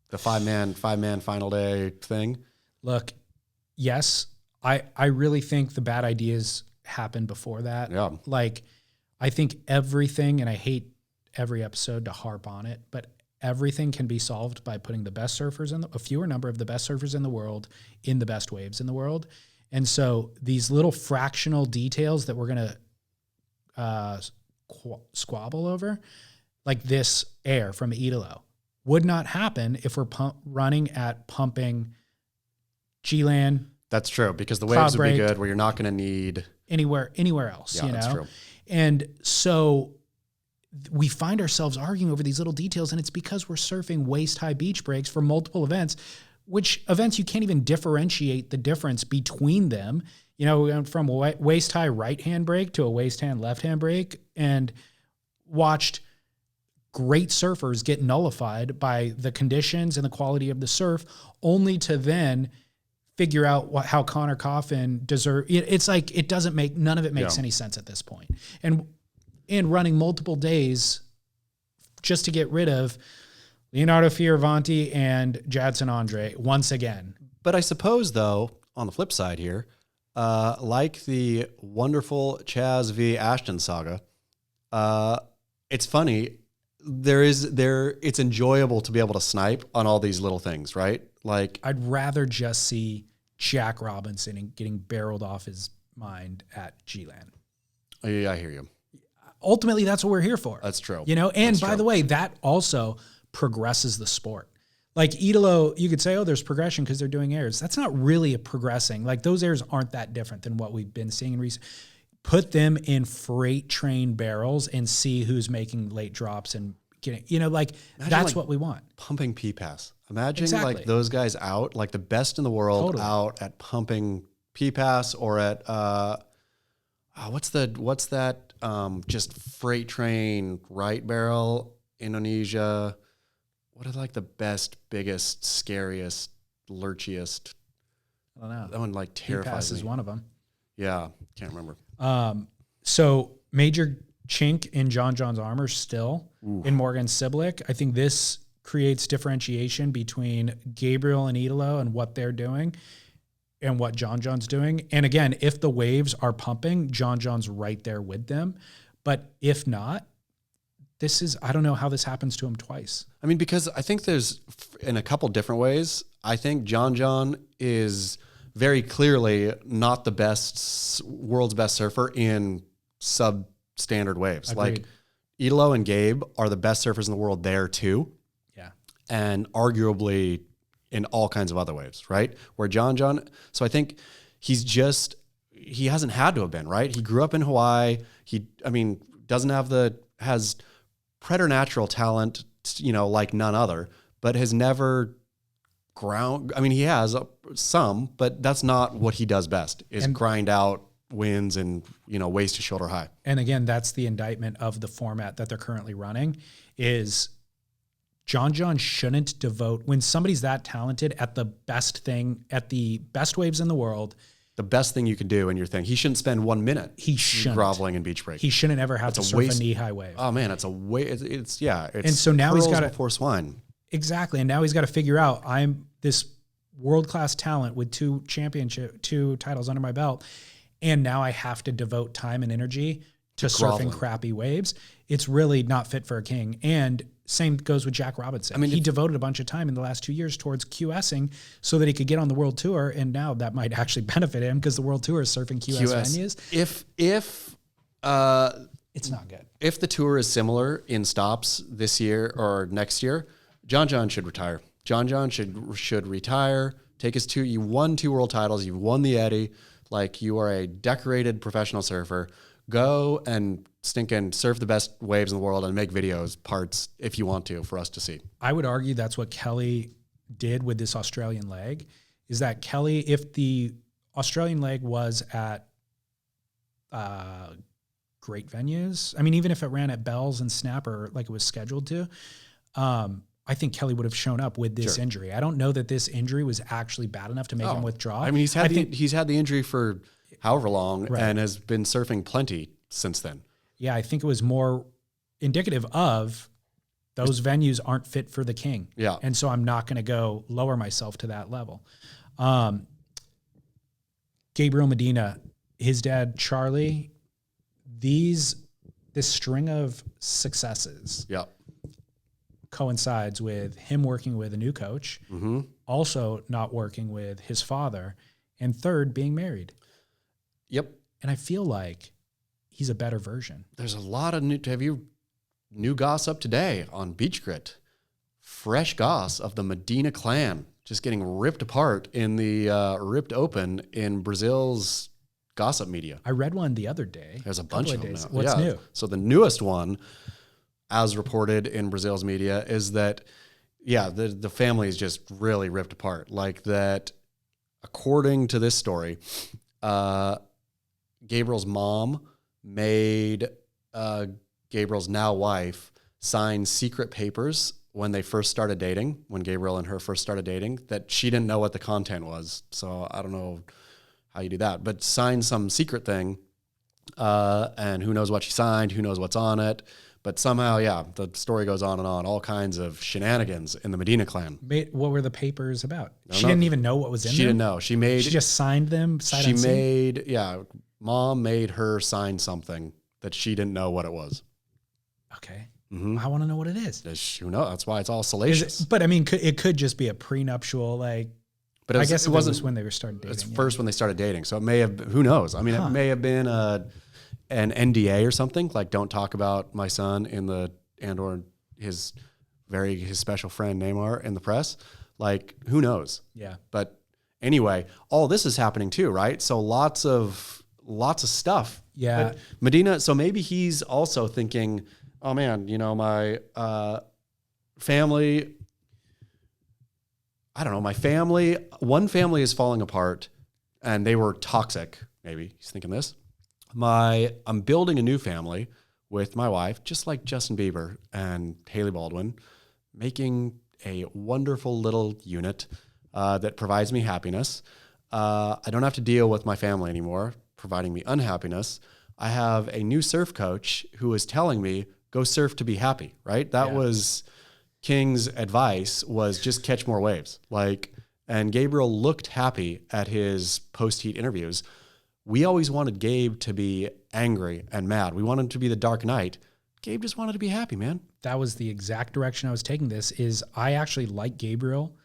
The five man final day thing. Look, yes, I really think the bad ideas happened before that. Yeah. Like, I think everything, and I hate every episode to harp on it, but everything can be solved by putting the best surfers a fewer number of the best surfers in the world in the best waves in the world. And so these little fractional details that we're going to squabble over, like this air from Idolo, would not happen if we're running at pumping G-Land. That's true, because the waves would be good where you're not going to need anywhere else. Yeah, that's true. And so we find ourselves arguing over these little details, and it's because we're surfing waist-high beach breaks for multiple events, which events you can't even differentiate the difference between them. We went from a waist-high right-hand break to a waist-hand left-hand break and watched great surfers get nullified by the conditions and the quality of the surf, only to then figure out how Connor Coffin deserve. It's like, none of it makes any sense at this point. And running multiple days just to get rid of Leonardo Fioravanti and Jadson Andre once again. But I suppose, though, on the flip side here, like the wonderful Chas v. Ashton saga, it's funny. It's enjoyable to be able to snipe on all these little things, right? Like, I'd rather just see Jack Robinson getting barreled off his mind at G-Land. Yeah, I hear you. Ultimately, that's what we're here for. That's true. And by the way, that also progresses the sport. Like Idolo, you could say, oh, there's progression because they're doing airs. That's not really a progressing. Like, those airs aren't that different than what we've been seeing in recent. Put them in freight train barrels and see who's making late drops and getting, that's what we want. Pumping P-Pass. Imagine like those guys out, like the best in the world out at pumping P-Pass or at, what's that just freight train right barrel, Indonesia. What is like the best, biggest, scariest, lurchiest? I don't know. That one like terrifies P-Pass me. is one of them. Yeah, can't remember. So major chink in John John's armor still in Morgan Siblick. I think this creates differentiation between Gabriel and Idolo and what they're doing and what John John's doing. And again, if the waves are pumping, John John's right there with them. But if not, I don't know how this happens to him twice. I mean, because I think there's, in a couple different ways, I think John is very clearly not the world's best surfer in substandard waves. Agreed. Like Idolo and Gabe are the best surfers in the world there too. Yeah. And arguably in all kinds of other waves, right? Where John, so I think he's he hasn't had to have been, right? He grew up in Hawaii. Has preternatural talent, like none other, but has never he has some, but that's not what he does best, is grind out wins and, waist to shoulder high. And again, that's the indictment of the format that they're currently running is John shouldn't devote, when somebody's that talented at the best thing, at the best waves in the world, the best thing you can do in your thing. He shouldn't spend 1 minute groveling in beach break. He shouldn't ever have to surf a knee-high wave. Oh man, it's a waste. It's and so now he's got to before swine. Exactly. And now he's got to figure out, I'm this world-class talent with 2 titles under my belt. And now I have to devote time and energy to surfing crappy waves. It's really not fit for a king. And same goes with Jack Robinson. He devoted a bunch of time in the last 2 years towards QSing so that he could get on the world tour. And now that might actually benefit him because the world tour is surfing QS venues. If it's not good. If the tour is similar in stops this year or next year, John should retire. John should retire. Take his you won 2 world titles. You won the Eddie. Like, you are a decorated professional surfer. Go and stinking surf the best waves in the world and make parts if you want to, for us to see. I would argue that's what Kelly did with this Australian leg, is that Kelly, if the Australian leg was at great venues, even if it ran at Bells and Snapper like it was scheduled to, I think Kelly would have shown up with this injury. I don't know that this injury was actually bad enough to make him withdraw. He's had the injury for however long and has been surfing plenty since then. Yeah, I think it was more indicative of those venues aren't fit for the king. Yeah. And so I'm not going to go lower myself to that level. Gabriel Medina, his dad, Charlie, this string of successes coincides with him working with a new coach, also not working with his father, and third, being married. Yep. And I feel like he's a better version. There's a lot of new gossip today on Beach Grit. Fresh goss of the Medina clan just getting ripped apart in the ripped open in Brazil's gossip media. I read one the other day. There's a bunch of them now. What's new? So the newest one, as reported in Brazil's media, is that, the family is just really ripped apart. Like that, according to this story, Gabriel's mom made Gabriel's now wife sign secret papers when they first started dating, when Gabriel and her first started dating, that she didn't know what the content was. So I don't know how you do that, but sign some secret thing. And who knows what she signed, who knows what's on it. But somehow, the story goes on and on, all kinds of shenanigans in the Medina clan. What were the papers about? She didn't even know what was in them? She didn't know. She just signed them? Mom made her sign something that she didn't know what it was. Okay. Mm-hmm. I want to know what it is. Who knows? That's why it's all salacious. It could just be a prenuptial, but I guess it wasn't when they were started dating. It's first when they started dating. So it may have, who knows? It may have been an NDA or something, like don't talk about my son or his special friend Neymar in the press. Like, who knows? Yeah. But anyway, all this is happening too, right? So lots of stuff. Yeah. But Medina, so maybe he's also thinking, oh man, my family, I don't know, one family is falling apart and they were toxic. Maybe he's thinking this. I'm building a new family with my wife, just like Justin Bieber and Haley Baldwin, making a wonderful little unit that provides me happiness. I don't have to deal with my family anymore, providing me unhappiness. I have a new surf coach who is telling me, go surf to be happy, right? That was King's advice, was just catch more waves. And Gabriel looked happy at his post-heat interviews. We always wanted Gabe to be angry and mad. We wanted him to be the Dark Knight. Gabe just wanted to be happy, man. That was the exact direction I was taking this, is I actually like Gabriel.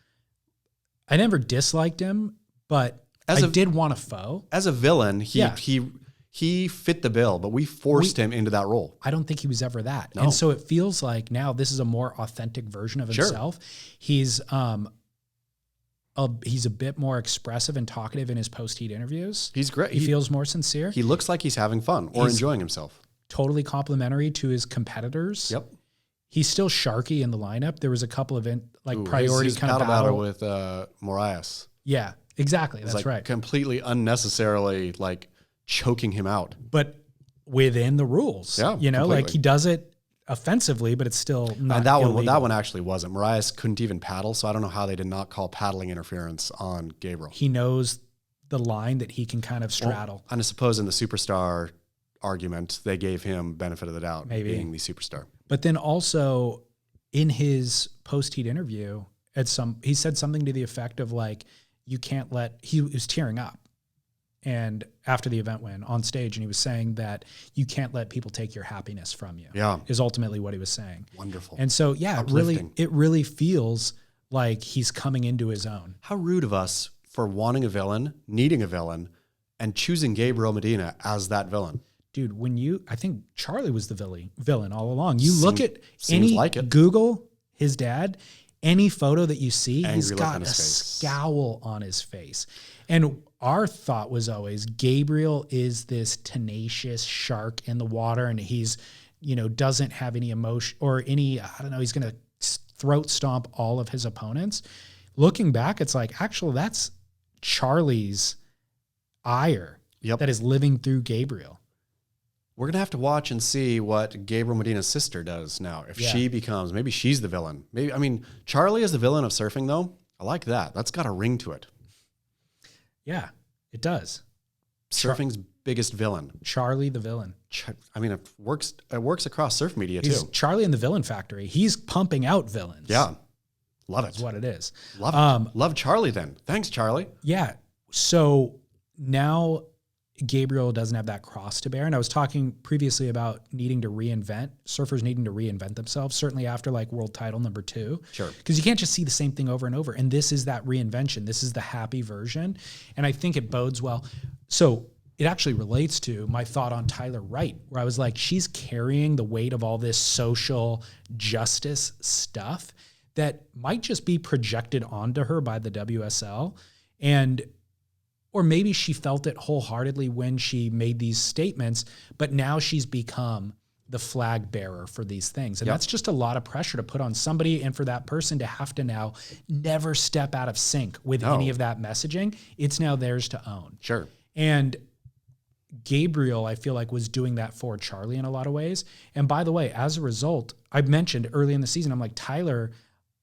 I never disliked him, but I did want a foe. As a villain, he fit the bill, but we forced him into that role. I don't think he was ever that. No. And so it feels like now this is a more authentic version of himself. He's a he's a bit more expressive and talkative in his post-heat interviews. He's great. He feels more sincere. He looks like he's having fun or enjoying himself. Totally complimentary to his competitors. Yep. He's still Sharky in the lineup. There was a couple of priority his kind of battle with Marias. Yeah, exactly. That's like right. Completely unnecessarily like choking him out. But within the rules. Yeah, completely. Like he does it offensively, but it's still not and that illegal. that one actually wasn't. Marias couldn't even paddle, so I don't know how they did not call paddling interference on Gabriel. He knows the line that he can kind of straddle. Well, and I suppose in the superstar argument, they gave him benefit of the doubt, Maybe being the superstar. But then also in his post-heat interview, he said something to the effect of like, he was tearing up. And after the event went on stage, and he was saying that you can't let people take your happiness from you. Yeah. Is ultimately what he was saying. Wonderful. And so, yeah, it really feels like he's coming into his own. How rude of us for wanting a villain, needing a villain, and choosing Gabriel Medina as that villain. Dude, I think Charlie was the villain all along. You look at it. Google his dad, any photo that you see, Angry he's look got on a his face. scowl on his face. And our thought was always Gabriel is this tenacious shark in the water, and he's, doesn't have any emotion or any, he's going to throat stomp all of his opponents. Looking back, it's like, actually, that's Charlie's ire that is living through Gabriel. We're going to have to watch and see what Gabriel Medina's sister does now. If she becomes, maybe she's the villain. Charlie is the villain of surfing, though. I like that. That's got a ring to it. Yeah, it does. Surfing's biggest villain. Charlie the villain. It works across surf media, He's too. Charlie in the Villain Factory. He's pumping out villains. Yeah. Love it. That's what it is. Love it. Love Charlie then. Thanks, Charlie. Yeah. So now Gabriel doesn't have that cross to bear. And I was talking previously about surfers needing to reinvent themselves, certainly after like world title number 2. Sure. Because you can't just see the same thing over and over. And this is that reinvention. This is the happy version. And I think it bodes well. So it actually relates to my thought on Tyler Wright, where I was like, she's carrying the weight of all this social justice stuff that might just be projected onto her by the WSL. Or maybe she felt it wholeheartedly when she made these statements, but now she's become the flag bearer for these things. And that's just a lot of pressure to put on somebody, and for that person to have to now never step out of sync with any of that messaging. It's now theirs to own. Sure. And Gabriel, I feel like, was doing that for Charlie in a lot of ways. And by the way, as a result, I mentioned early in the season, I'm like, Tyler,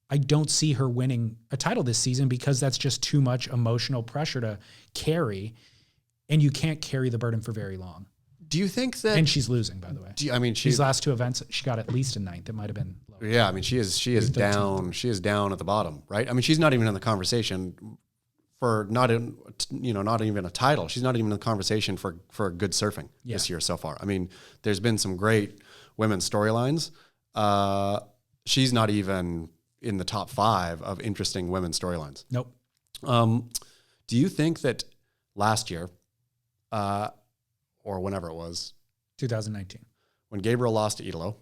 I don't see her winning a title this season because that's just too much emotional pressure to carry, and you can't carry the burden for very long. Do you think that? And she's losing, by the way. These last 2 events, she got at least a 9th. It might have been lower. Yeah, she is down. She is down at the bottom, right? She's not even in the conversation for not even a title. She's not even in the conversation for good surfing this year so far. There's been some great women's storylines. She's not even in the top 5 of interesting women's storylines. Nope. Do you think that last year, or whenever it was, 2019, when Gabriel lost to Idolo,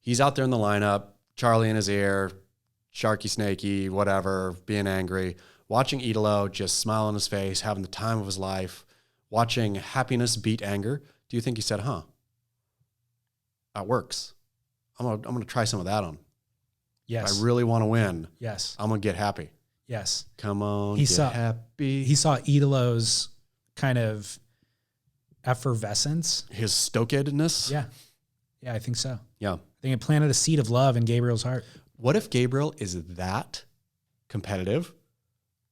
he's out there in the lineup, Charlie in his ear, Sharky Snakey, whatever, being angry, watching Idolo just smile on his face, having the time of his life, watching happiness beat anger. Do you think he said, that works. I'm gonna try some of that on. Yes. If I really want to win. Yes. I'm gonna get happy. Yes. Come on, happy. He saw Idolo's kind of effervescence. His stokedness. Yeah. Yeah, I think so. Yeah. I think it planted a seed of love in Gabriel's heart. What if Gabriel is that competitive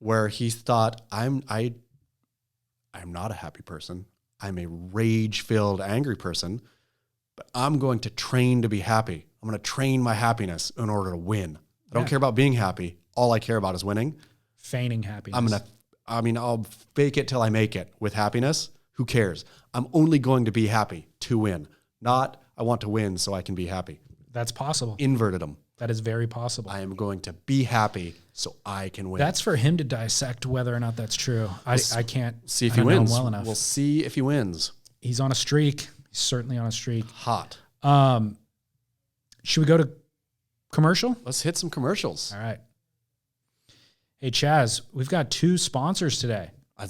where he thought, I'm not a happy person. I'm a rage-filled, angry person, but I'm going to train to be happy. I'm going to train my happiness in order to win. I don't care about being happy. All I care about is winning. Feigning happiness. I'll fake it till I make it with happiness. Who cares? I'm only going to be happy to win. Not, I want to win so I can be happy. That's possible. Inverted them. That is very possible. I am going to be happy so I can win. That's for him to dissect whether or not that's true. I can't see if he wins. Well enough. We'll see if he wins. He's on a streak. He's certainly on a streak. Hot. Should we go to commercial? Let's hit some commercials. All right. Hey, Chaz, we've got 2 sponsors today. I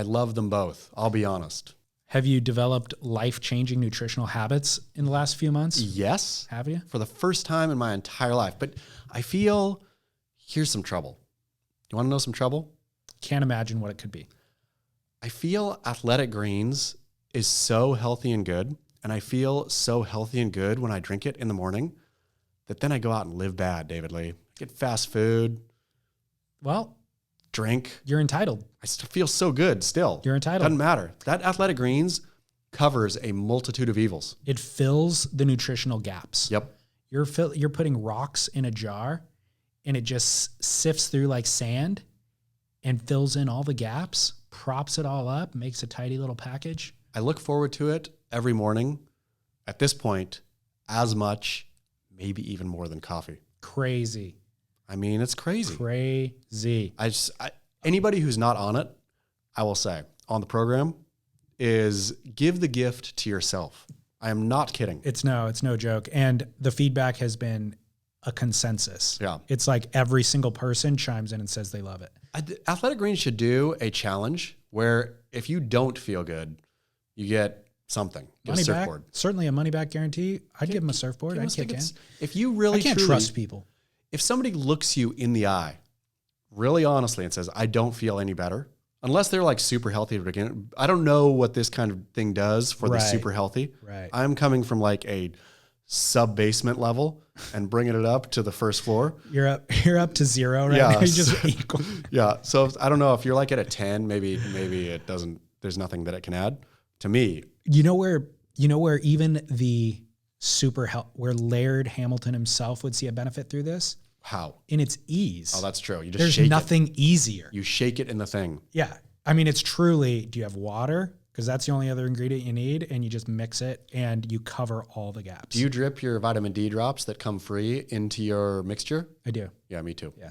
love them both. I'll be honest. Have you developed life-changing nutritional habits in the last few months? Yes. Have you? For the first time in my entire life. But I feel here's some trouble. You want to know some trouble? Can't imagine what it could be. I feel Athletic Greens is so healthy and good. And I feel so healthy and good when I drink it in the morning that then I go out and live bad, David Lee. Get fast food. Well, drink. You're entitled. I still feel so good still. You're entitled. Doesn't matter. That Athletic Greens covers a multitude of evils. It fills the nutritional gaps. Yep. You're putting rocks in a jar and it just sifts through like sand and fills in all the gaps, props it all up, makes a tidy little package. I look forward to it every morning. At this point, as much, maybe even more than coffee. Crazy. I mean, it's crazy. Crazy. Anybody who's not on it, I will say, on the program, is give the gift to yourself. I am not kidding. It's no joke. And the feedback has been a consensus. Yeah. It's like every single person chimes in and says they love it. Athletic Greens should do a challenge where if you don't feel good, you get something. Get Money a back, surfboard. certainly a money back guarantee. I'd give them a surfboard. I'd kick in. If you really I can't truly trust people. If somebody looks you in the eye, really honestly, and says, I don't feel any better, unless they're like super healthy to begin. I don't know what this kind of thing does for the super healthy. Right. I'm coming from like a sub-basement level and bringing it up to the first floor. You're up to 0 right Yeah, now. You're just equal. Yeah. So I don't know if you're like at a 10, maybe it doesn't, there's nothing that it can add to me. You know where even the where Laird Hamilton himself would see a benefit through this? How? In its ease. Oh, that's true. You just There's shake nothing easier. You shake it in the thing. Yeah. I mean, it's truly, do you have water? Because that's the only other ingredient you need, and you just mix it and you cover all the gaps. Do you drip your vitamin D drops that come free into your mixture? I do. Yeah, me too. Yeah.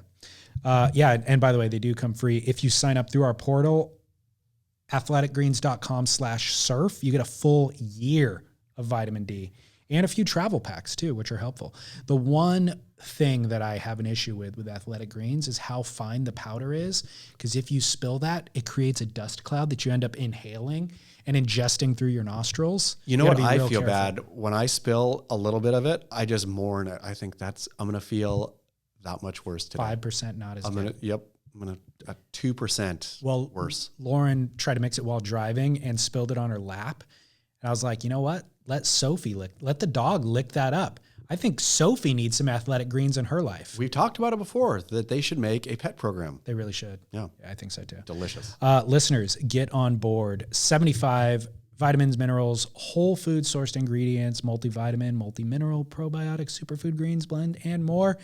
Yeah. And by the way, they do come free. If you sign up through our portal, athleticgreens.com/surf, you get a full year of vitamin D and a few travel packs too, which are helpful. The one thing that I have an issue with Athletic Greens is how fine the powder is. Because if you spill that, it creates a dust cloud that you end up inhaling and ingesting through your nostrils. You know what? I feel bad when I spill a little bit of it. I just mourn it. I think I'm going to feel that much worse today. 5% not as good. I'm going to 2% worse. Lauren tried to mix it while driving and spilled it on her lap. And I was like, you know what? Let the dog lick that up. I think Sophie needs some Athletic Greens in her life. We've talked about it before, that they should make a pet program. They really should. Yeah, I think so too. Delicious. Listeners, get on board. 75 vitamins, minerals, whole food sourced ingredients, multivitamin, multi-mineral, probiotic, superfood greens blend, and more.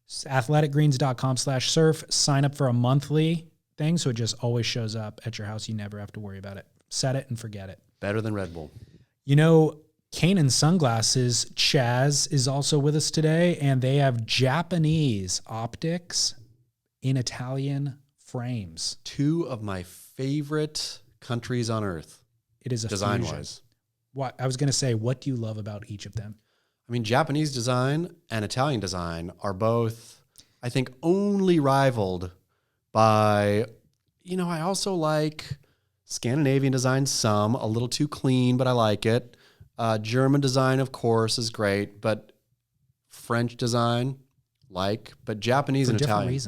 Athleticgreens.com/surf. Sign up for a monthly thing so it just always shows up at your house. You never have to worry about it. Set it and forget it. Better than Red Bull. You know, Kanan Sunglasses, Chaz, is also with us today, and they have Japanese optics in Italian frames. 2 of my favorite countries on earth. It is a design-wise. What I was going to say, what do you love about each of them? I mean, Japanese design and Italian design are both, I think, only rivaled by, I also like Scandinavian design some, a little too clean, but I like it. German design, of course, is great, but French design, but Japanese and Italian.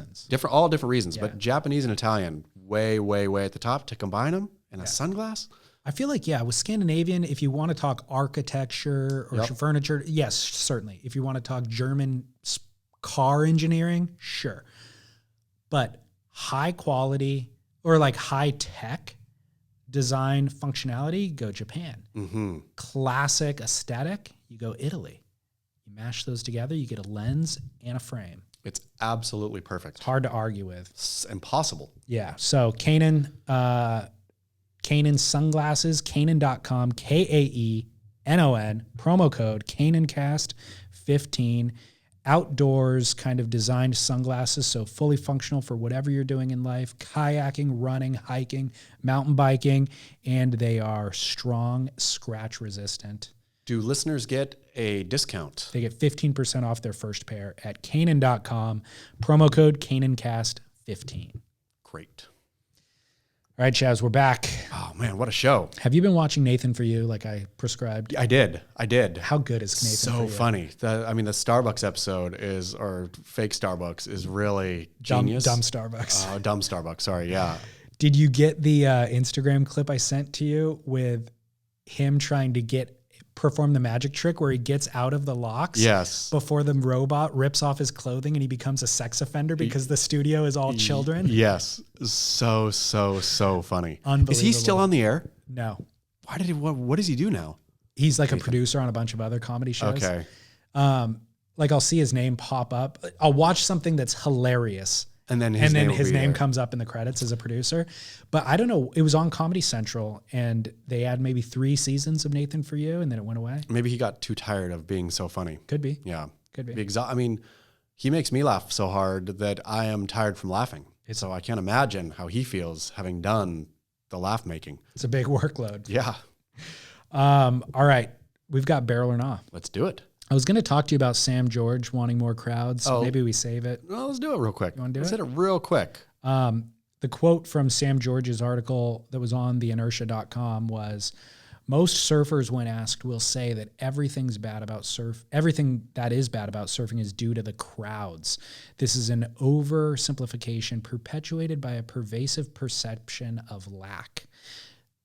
All different reasons, yeah. But Japanese and Italian, way, way, way at the top to combine them in a sunglass. I feel like, with Scandinavian, if you want to talk architecture or furniture, yes, certainly. If you want to talk German car engineering, sure. But high quality or like high tech design functionality, go Japan. Mm-hmm. Classic aesthetic, you go Italy. You mash those together, you get a lens and a frame. It's absolutely perfect. It's hard to argue with. It's impossible. Yeah. So Kanan Sunglasses, Kanan.com, KAENON, promo code KananCast15. Outdoors kind of designed sunglasses, so fully functional for whatever you're doing in life, kayaking, running, hiking, mountain biking, and they are strong, scratch resistant. Do listeners get a discount? They get 15% off their first pair at Kanan.com, promo code KananCast15. 15. Great. All right, Chaz, we're back. Oh man, what a show. Have you been watching Nathan For You like I prescribed? I did. How good is Nathan For So You? funny. The Starbucks episode or fake Starbucks is really genius. Dumb Starbucks. Oh, dumb Starbucks. Sorry. Yeah. Did you get the Instagram clip I sent to you with him trying to perform the magic trick where he gets out of the locks? Yes. Before the robot rips off his clothing and he becomes a sex offender because the studio is all children? Yes. So funny. Unbelievable. Is he still on the air? No. Why did he? What does he do now? He's like a producer on a bunch of other comedy shows. Okay. Like I'll see his name pop up. I'll watch something that's hilarious. And then his name comes up in the credits as a producer. But I don't know. It was on Comedy Central and they had maybe 3 seasons of Nathan For You and then it went away. Maybe he got too tired of being so funny. Could be. Yeah. Could be. I mean, he makes me laugh so hard that I am tired from laughing. So I can't imagine how he feels having done the laugh making. It's a big workload. Yeah. All right. We've got Barrel or Not. Let's do it. I was going to talk to you about Sam George wanting more crowds. Oh. Maybe we save it. Well, let's do it real quick. You want to do Let's it? hit it real quick. The quote from Sam George's article that was on theinertia.com was, most surfers, when asked, will say that everything that is bad about surfing is due to the crowds. This is an oversimplification perpetuated by a pervasive perception of lack.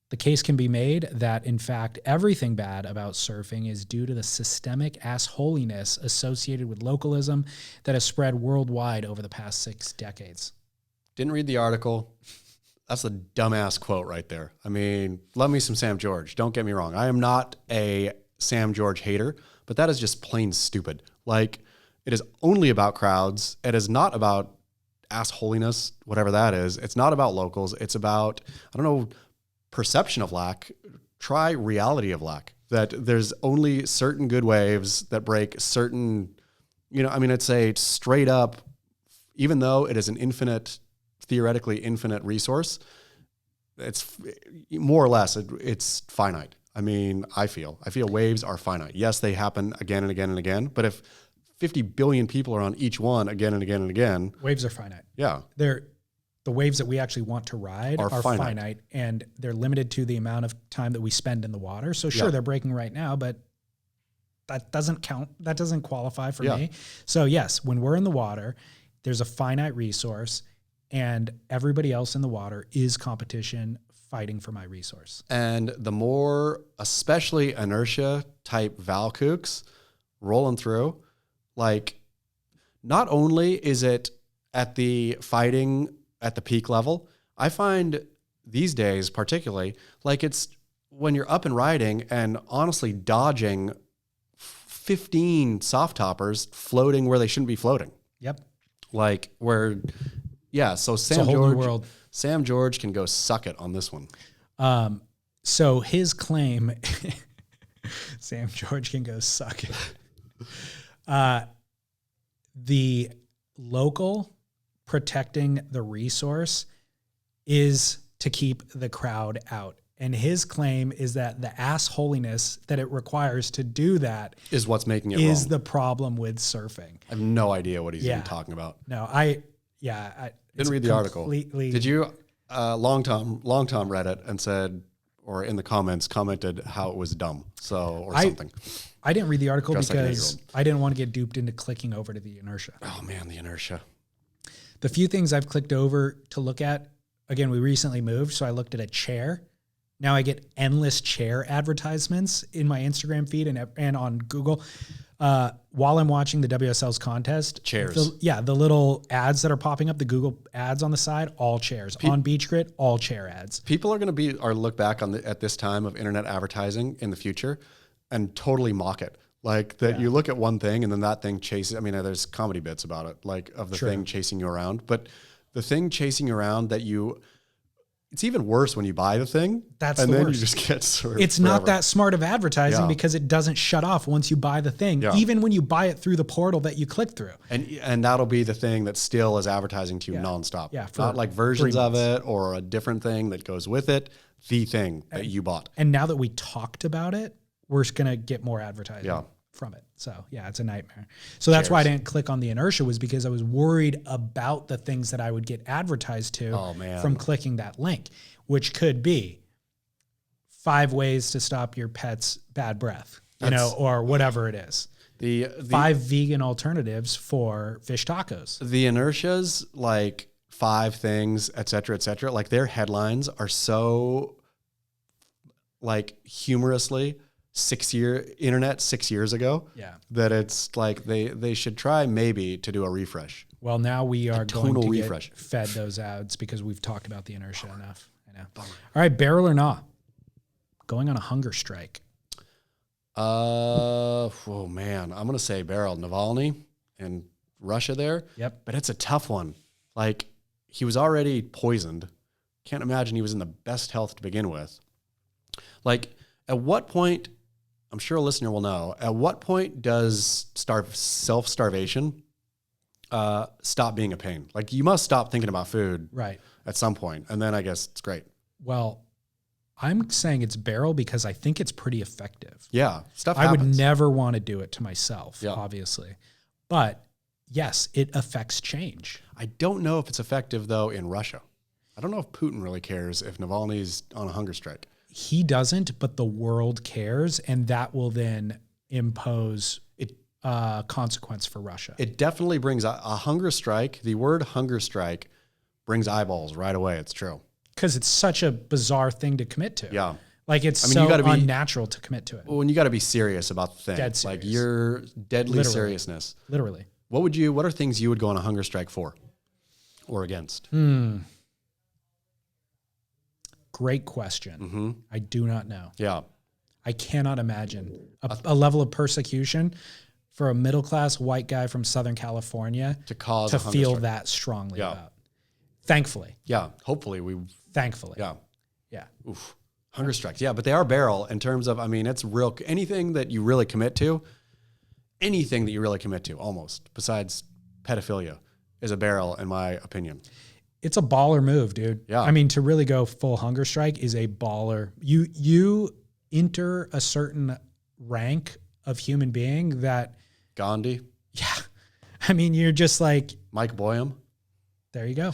The case can be made that, in fact, everything bad about surfing is due to the systemic assholiness associated with localism that has spread worldwide over the past 6 decades. Didn't read the article. That's a dumbass quote right there. I mean, love me some Sam George. Don't get me wrong. I am not a Sam George hater, but that is just plain stupid. Like, it is only about crowds. It is not about assholiness, whatever that is. It's not about locals. It's about, I don't know, perception of lack. Try reality of lack. That there's only certain good waves that break certain, it's a straight up, even though it is an theoretically infinite resource, it's more or less, it's finite. I mean, I feel waves are finite. Yes, they happen again and again and again, but if 50 billion people are on each one again and again and again. Waves are finite. Yeah. The waves that we actually want to ride are finite, and they're limited to the amount of time that we spend in the water. So sure, they're breaking right now, but that doesn't count. That doesn't qualify for me. So yes, when we're in the water, there's a finite resource and everybody else in the water is competition fighting for my resource. And the more, especially inertia type Val kooks rolling through, like not only is it at the fighting at the peak level, I find these days particularly, like it's when you're up and riding and honestly dodging 15 soft toppers floating where they shouldn't be floating. Yep. Like where, so Sam George can go suck it on this one. So his claim, Sam George can go suck it. The local protecting the resource is to keep the crowd out. And his claim is that the assholiness that it requires to do that is what's making it is wrong. the problem with surfing. I have no idea what he's even talking about. No, I didn't read the article. Did you? Long Tom read it and said, or in the comments commented how it was dumb. Something. I didn't read the article Just because I didn't want to get duped into clicking over to the inertia. Oh man, the inertia. The few things I've clicked over to look at, again, we recently moved, so I looked at a chair. Now I get endless chair advertisements in my Instagram feed and on Google. While I'm watching the WSL's contest, chairs. The little ads that are popping up, the Google ads on the side, all chairs. On Beach Grit, all chair ads. People are going to look back at this time of internet advertising in the future and totally mock it. Like that you look at one thing and then that thing chases. I mean, there's comedy bits about it, like of the thing chasing you around. But the thing chasing you around it's even worse when you buy the thing. That's and the then worst. You just get served. It's forever. not that smart of advertising because it doesn't shut off once you buy the thing, even when you buy it through the portal that you click through. And that'll be the thing that still is advertising to you nonstop. Yeah, not like versions of it or a different thing that goes with it. The thing that you bought. And now that we talked about it, we're going to get more advertising. Yeah. from it. So yeah, it's a nightmare. So that's why I Cheers. didn't click on the inertia, was because I was worried about the things that I would get advertised to from clicking that link, which could be 5 ways to stop your pet's bad breath, or whatever it is. The 5 vegan alternatives for fish tacos. The inertias, like 5 things, et cetera, like their headlines are so like humorously 6 years ago. Yeah. That it's like they should try maybe to do a refresh. Well, now we are going to refresh. get fed those ads because we've talked about the inertia enough. I know. Bummer. All right, barrel or not? Going on a hunger strike. Oh man, I'm gonna say barrel. Navalny in Russia there. Yep. But it's a tough one. Like, he was already poisoned. Can't imagine he was in the best health to begin with. Like, at what point, I'm sure a listener will know, at what point does self-starvation stop being a pain? Like, you must stop thinking about food right at some point, and then I guess it's great. Well, I'm saying it's barrel because I think it's pretty effective. Yeah, stuff I happens. would never want to do it to myself, obviously. But yes, it affects change. I don't know if it's effective, though, in Russia. I don't know if Putin really cares if Navalny's on a hunger strike. He doesn't, but the world cares, and that will then impose consequence for Russia. It definitely brings a hunger strike. The word hunger strike brings eyeballs right away. It's true. Because it's such a bizarre thing to commit to. Yeah. Like, it's so unnatural to commit to it. Well, and you got to be serious about the thing. Dead serious. Like, your deadly Literally. seriousness. Literally. What are things you would go on a hunger strike for or against? Great question. Mm-hmm. I do not know. Yeah. I cannot imagine a level of persecution for a middle-class white guy from Southern California to feel that strongly about. Thankfully. Yeah. Hopefully Thankfully. Yeah. Yeah. Oof. Hunger strikes. Yeah. But they are barrel in terms of, I mean, it's real. Anything that you really commit to, almost, besides pedophilia, is a barrel, in my opinion. It's a baller move, dude. Yeah. I mean, to really go full hunger strike is a baller. You enter a certain rank of human being that... Gandhi. Yeah. I mean, you're just like... Mike Boyum. There you go.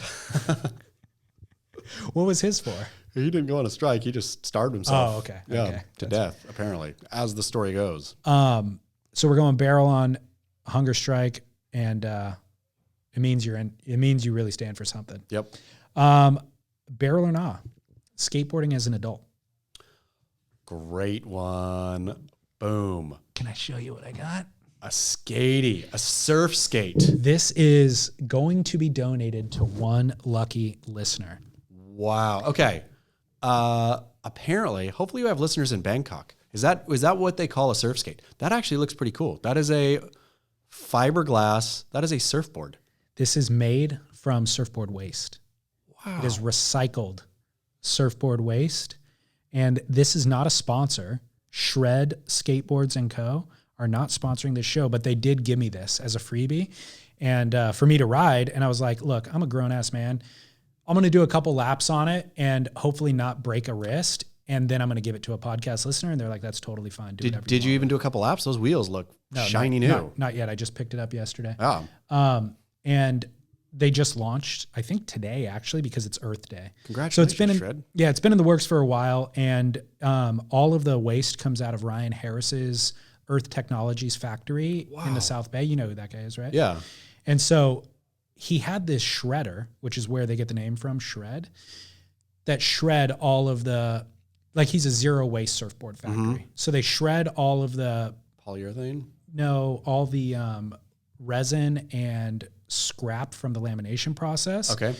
What was his for? He didn't go on a strike. He just starved himself. Oh, okay. Yeah, okay. to death, apparently, as the story goes. So we're going barrel on hunger strike, and it means you really stand for something. Yep. Barrel or not? Skateboarding as an adult. Great one. Boom. Can I show you what I got? A surf skate. This is going to be donated to one lucky listener. Wow. Okay. Apparently, hopefully you have listeners in Bangkok. Is that what they call a surf skate? That actually looks pretty cool. That is a fiberglass. That is a surfboard. This is made from surfboard waste. Wow. It is recycled surfboard waste. And this is not a sponsor. Shred Skateboards & Co. are not sponsoring this show, but they did give me this as a freebie and for me to ride. And I was like, look, I'm a grown-ass man. I'm going to do a couple laps on it and hopefully not break a wrist. And then I'm going to give it to a podcast listener. And they're like, that's totally fine. Did you even do a couple laps? Those wheels look shiny new. Not yet. I just picked it up yesterday. Oh. And they just launched, I think today actually, because it's Earth Day. Congratulations, so it's been Shred. It's been in the works for a while. And all of the waste comes out of Ryan Harris's Earth Technologies factory in the South Bay. You know who that guy is, right? Yeah. And so he had this shredder, which is where they get the name from, Shred, that shred all of the, like, he's a zero waste surfboard factory. Mm-hmm. So they shred all of the polyurethane? No, all the resin and scrap from the lamination process. Okay.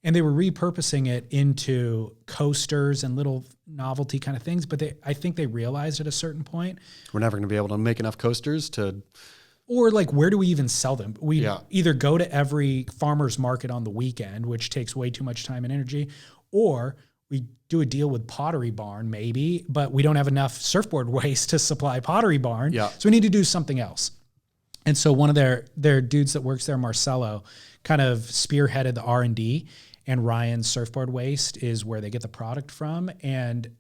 And they were repurposing it into coasters and little novelty kind of things. But I think they realized at a certain point, we're never going to be able to make enough coasters to... Or like, where do we even sell them? We either go to every farmer's market on the weekend, which takes way too much time and energy, or we do a deal with Pottery Barn maybe, but we don't have enough surfboard waste to supply Pottery Barn. Yeah. So we need to do something else. And so one of their dudes that works there, Marcelo, kind of spearheaded the R&D, and Ryan's Surfboard Waste is where they get the product from. And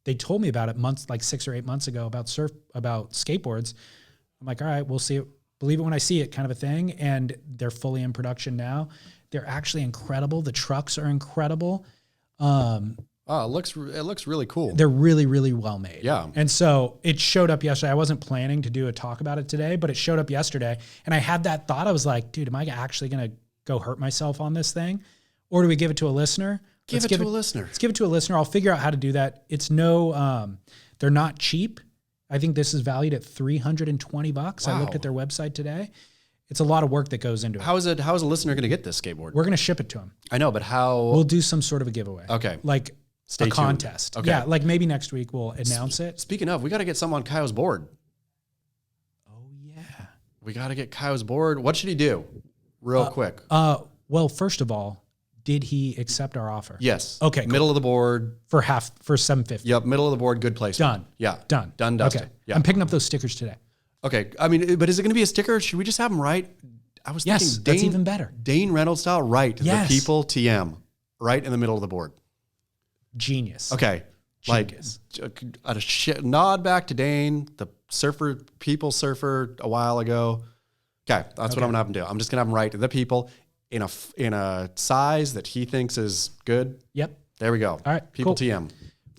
they told me about it 6 or 8 months ago about skateboards. I'm like, all right, we'll see it. Believe it when I see it kind of a thing. And they're fully in production now. They're actually incredible. The trucks are incredible. Oh, it looks really cool. They're really, really well made. Yeah. And so it showed up yesterday. I wasn't planning to do a talk about it today, but it showed up yesterday. And I had that thought. I was like, dude, am I actually going to go hurt myself on this thing? Or do we give it to a listener? Let's give it to a listener. Let's give it to a listener. I'll figure out how to do that. It's they're not cheap. I think this is valued at $320. Wow. I looked at their website today. It's a lot of work that goes into it. How is a listener going to get this skateboard? We're going to ship it to them. I know, but how? We'll do some sort of a giveaway. Okay. Like Stay a tuned. contest. Okay. Yeah, like maybe next week we'll announce it. Speaking of, we got to get some on Kaio's board. Oh, yeah. We got to get Kaio's board. What should he do? Real quick. Well, first of all, did he accept our offer? Yes. Okay, cool. Middle of the board. For $750. Yep. Middle of the board. Good place. Done. Yeah. Done. Done. Dusted. Okay. Yeah. I'm picking up those stickers today. Okay. I mean, but is it going to be a sticker? Should we just have them right? I was Yes, thinking that's even better. Dane Reynolds style, right? Yes. The people TM, right in the middle of the board. Genius. Okay. Genius. Like nod back to Dane, the people surfer a while ago. Okay, that's what I'm gonna have him do. I'm just gonna have him write the people in a size that he thinks is good. Yep. There we go. All right, People cool. TM.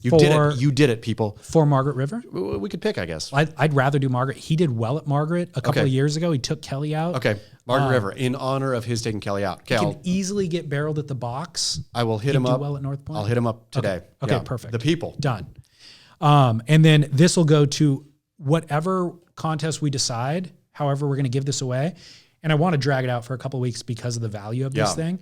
You did it. You did it, people. For Margaret River? We could pick, I guess. I'd rather do Margaret. He did well at Margaret a couple of years ago. He took Kelly out. Okay, Margaret River, in honor of his taking Kelly out. Okay, He can easily get barreled at the box. I will hit He'd him do up. well at North Point? I'll hit him up today. Okay, Yeah. perfect. The people. Done. And then this will go to whatever contest we decide, however we're going to give this away. And I want to drag it out for a couple of weeks because of the value of this thing.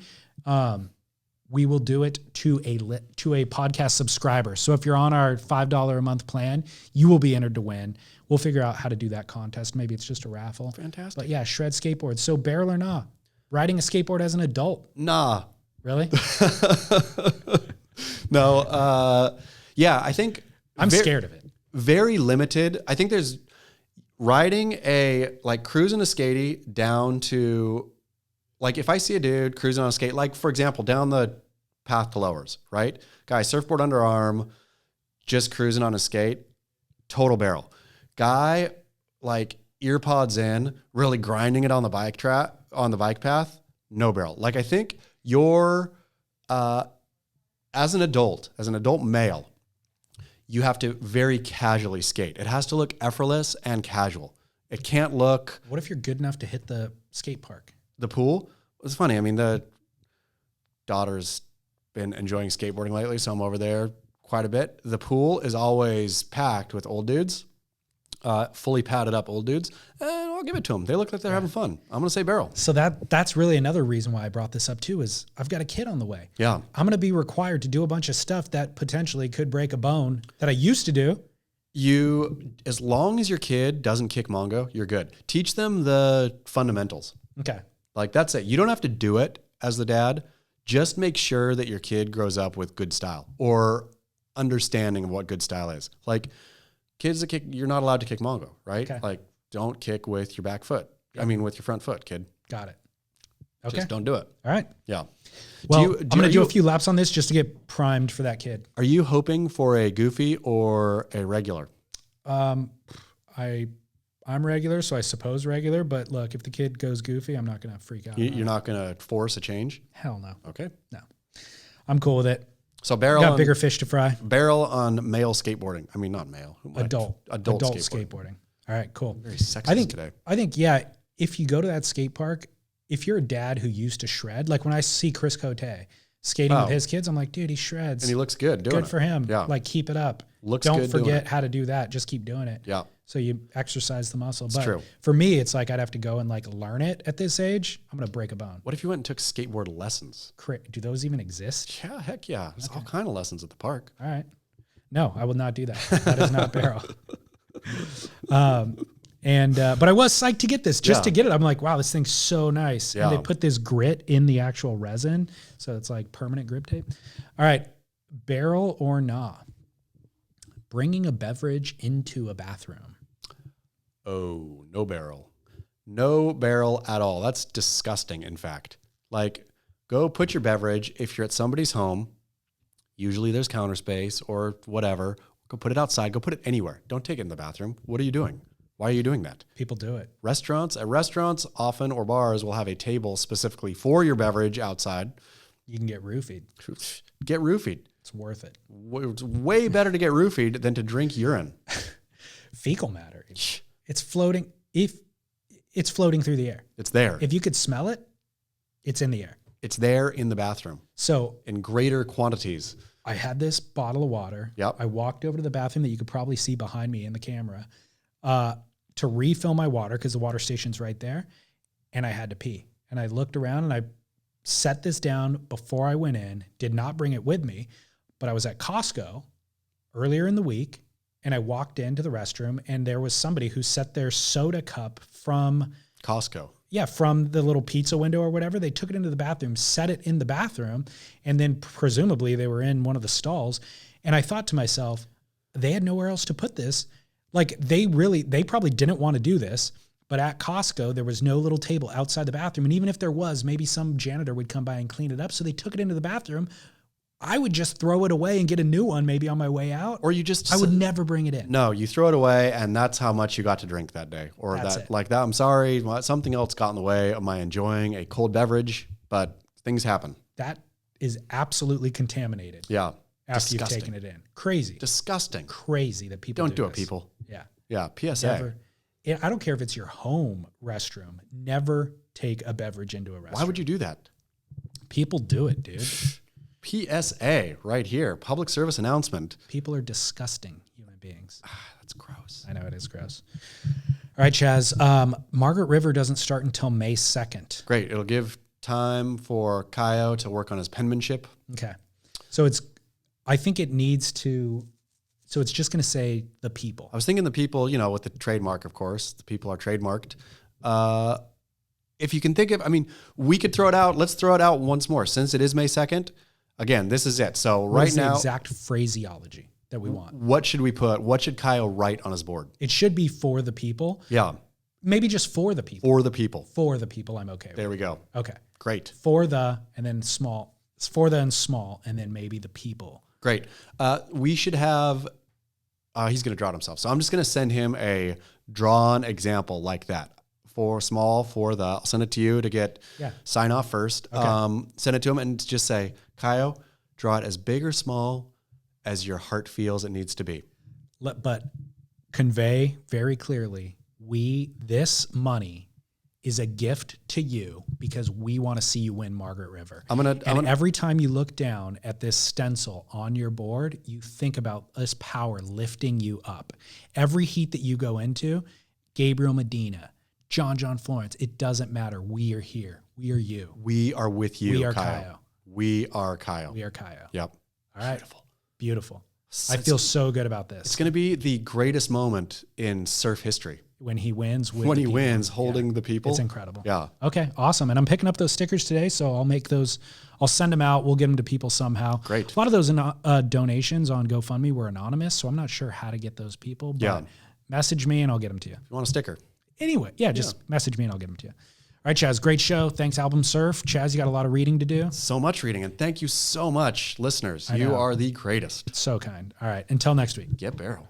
We will do it to a podcast subscriber. So if you're on our $5 a month plan, you will be entered to win. We'll figure out how to do that contest. Maybe it's just a raffle. Fantastic. But yeah, shred skateboards. So barrel or nah? Riding a skateboard as an adult. Nah. Really? No. Yeah, I think I'm scared of it. Very limited. I think there's riding cruising a skatey down to, like, if I see a dude cruising on a skate, like for example, down the path to Lowers, right? Guy, surfboard underarm, just cruising on a skate, total barrel. Guy, like ear pods in, really grinding it on the bike path, no barrel. Like I think you're, as an adult male, you have to very casually skate. It has to look effortless and casual. It can't look... What if you're good enough to hit the skate park? The pool? It's funny. I mean, the daughter's been enjoying skateboarding lately, so I'm over there quite a bit. The pool is always packed with old dudes, fully padded up old dudes, and I'll give it to them. They look like they're having fun. I'm going to say barrel. So that's really another reason why I brought this up too, is I've got a kid on the way. Yeah. I'm going to be required to do a bunch of stuff that potentially could break a bone that I used to do. As long as your kid doesn't kick Mongo, you're good. Teach them the fundamentals. Okay. Like that's it. You don't have to do it as the dad. Just make sure that your kid grows up with good style or understanding of what good style is. Like kids that kick, you're not allowed to kick Mongo, right? Okay. Like don't kick with your back foot. I mean, with your front foot, kid. Got it. Okay. Just don't do it. All right. Yeah. Well, I'm going to do a few laps on this just to get primed for that kid. Are you hoping for a goofy or a regular? I'm regular, so I suppose regular. But look, if the kid goes goofy, I'm not going to freak out. You're not going to force a change? Hell no. Okay. No. I'm cool with it. So barrel Got bigger fish to fry. Barrel on male skateboarding. I mean, not male. Adult skateboarding. skateboarding. All right, cool. Very sexist today. I think, yeah, if you go to that skate park, if you're a dad who used to shred, like when I see Chris Cote skating with his kids, I'm like, dude, he shreds. And he looks good doing it. Good for him. Yeah. Like, keep it up. Looks good Don't forget how to do that. Just keep doing it. Yeah. So you exercise the muscle. It's but true. For me, it's like I'd have to go and like learn it at this age. I'm going to break a bone. What if you went and took skateboard lessons? Do those even exist? Yeah, heck yeah. There's all kind of lessons at the park. All right. No, I will not do that. That is not barrel. But I was psyched to get this, just to get it. I'm like, wow, this thing's so nice. Yeah. And they put this grit in the actual resin. So it's like permanent grip tape. All right. Barrel or nah? Bringing a beverage into a bathroom. Oh, no barrel. No barrel at all. That's disgusting, in fact. Like, go put your beverage, if you're at somebody's home, usually there's counter space or whatever, go put it outside, go put it anywhere. Don't take it in the bathroom. What are you doing? Why are you doing that? People do it. Restaurants often or bars will have a table specifically for your beverage outside. You can get roofied. Get roofied. It's worth it. It's way better to get roofied than to drink urine. Fecal matter. It's floating. If it's floating through the air. It's there. If you could smell it, it's in the air. It's there in the bathroom. So in greater quantities. I had this bottle of water. Yep. I walked over to the bathroom that you could probably see behind me in the camera to refill my water because the water station's right there. And I had to pee. And I looked around and I set this down before I went in, did not bring it with me, but I was at Costco earlier in the week and I walked into the restroom and there was somebody who set their soda cup from Costco. Yeah, from the little pizza window or whatever. They took it into the bathroom, set it in the bathroom, and then presumably they were in one of the stalls. And I thought to myself, they had nowhere else to put this. Like they probably didn't want to do this, but at Costco, there was no little table outside the bathroom. And even if there was, maybe some janitor would come by and clean it up. So they took it into the bathroom. I would just throw it away and get a new one maybe on my way out. Or you just... I would never bring it in. No, you throw it away and that's how much you got to drink that day. Or That's that, it. like that, I'm sorry, something else got in the way of my enjoying a cold beverage, but things happen. That is absolutely contaminated. Yeah. After Disgusting. you've taken it in. Crazy. Disgusting. Crazy that people Don't do it, this. people. Yeah. Yeah. PSA. Never, I don't care if it's your home restroom. Never take a beverage into a restroom. Why would you do that? People do it, dude. PSA right here. Public service announcement. People are disgusting human beings. That's gross. I know it is gross. All right, Chaz. Margaret River doesn't start until May 2nd. Great. It'll give time for Kaio to work on his penmanship. Okay. So I think it needs to, so it's just going to say the people. I was thinking the people, with the trademark, of course, the people are trademarked. If you can think of, we could throw it out. Let's throw it out once more. Since it is May 2nd, again, this is it. So What is right now, the exact phraseology that we want? what should we put? What should Kaio write on his board? It should be for the people. Yeah. Maybe just for the people. For the people. For the people, I'm okay with. There we go. Okay. Great. For the, and then small. It's for the and small, and then maybe the people. Great. We should have, he's going to draw it himself. So I'm just going to send him a drawn example like that. For small, for the, I'll send it to you to get sign off first. Okay. Send it to him and just say, Kaio, draw it as big or small as your heart feels it needs to be. But convey very clearly, this money is a gift to you because we want to see you win Margaret River. Every time you look down at this stencil on your board, you think about this power lifting you up. Every heat that you go into, Gabriel Medina, John Florence, it doesn't matter. We are here. We are you. We are with you, We are Kaio. Kaio. We are Kaio. We are Kaio. Yep. All right. Beautiful. So I feel so good about this. It's going to be the greatest moment in surf history. When he wins. Holding the people. It's incredible. Yeah. Okay, awesome. And I'm picking up those stickers today, so I'll make those. I'll send them out. We'll get them to people somehow. Great. A lot of those donations on GoFundMe were anonymous, so I'm not sure how to get those people. But message me and I'll get them to you. If you want a sticker. Anyway, just message me and I'll get them to you. All right, Chaz, great show. Thanks, Album Surf. Chaz, you got a lot of reading to do. So much reading. And thank you so much, listeners. You are the greatest. So kind. All right, until next week. Get barrel.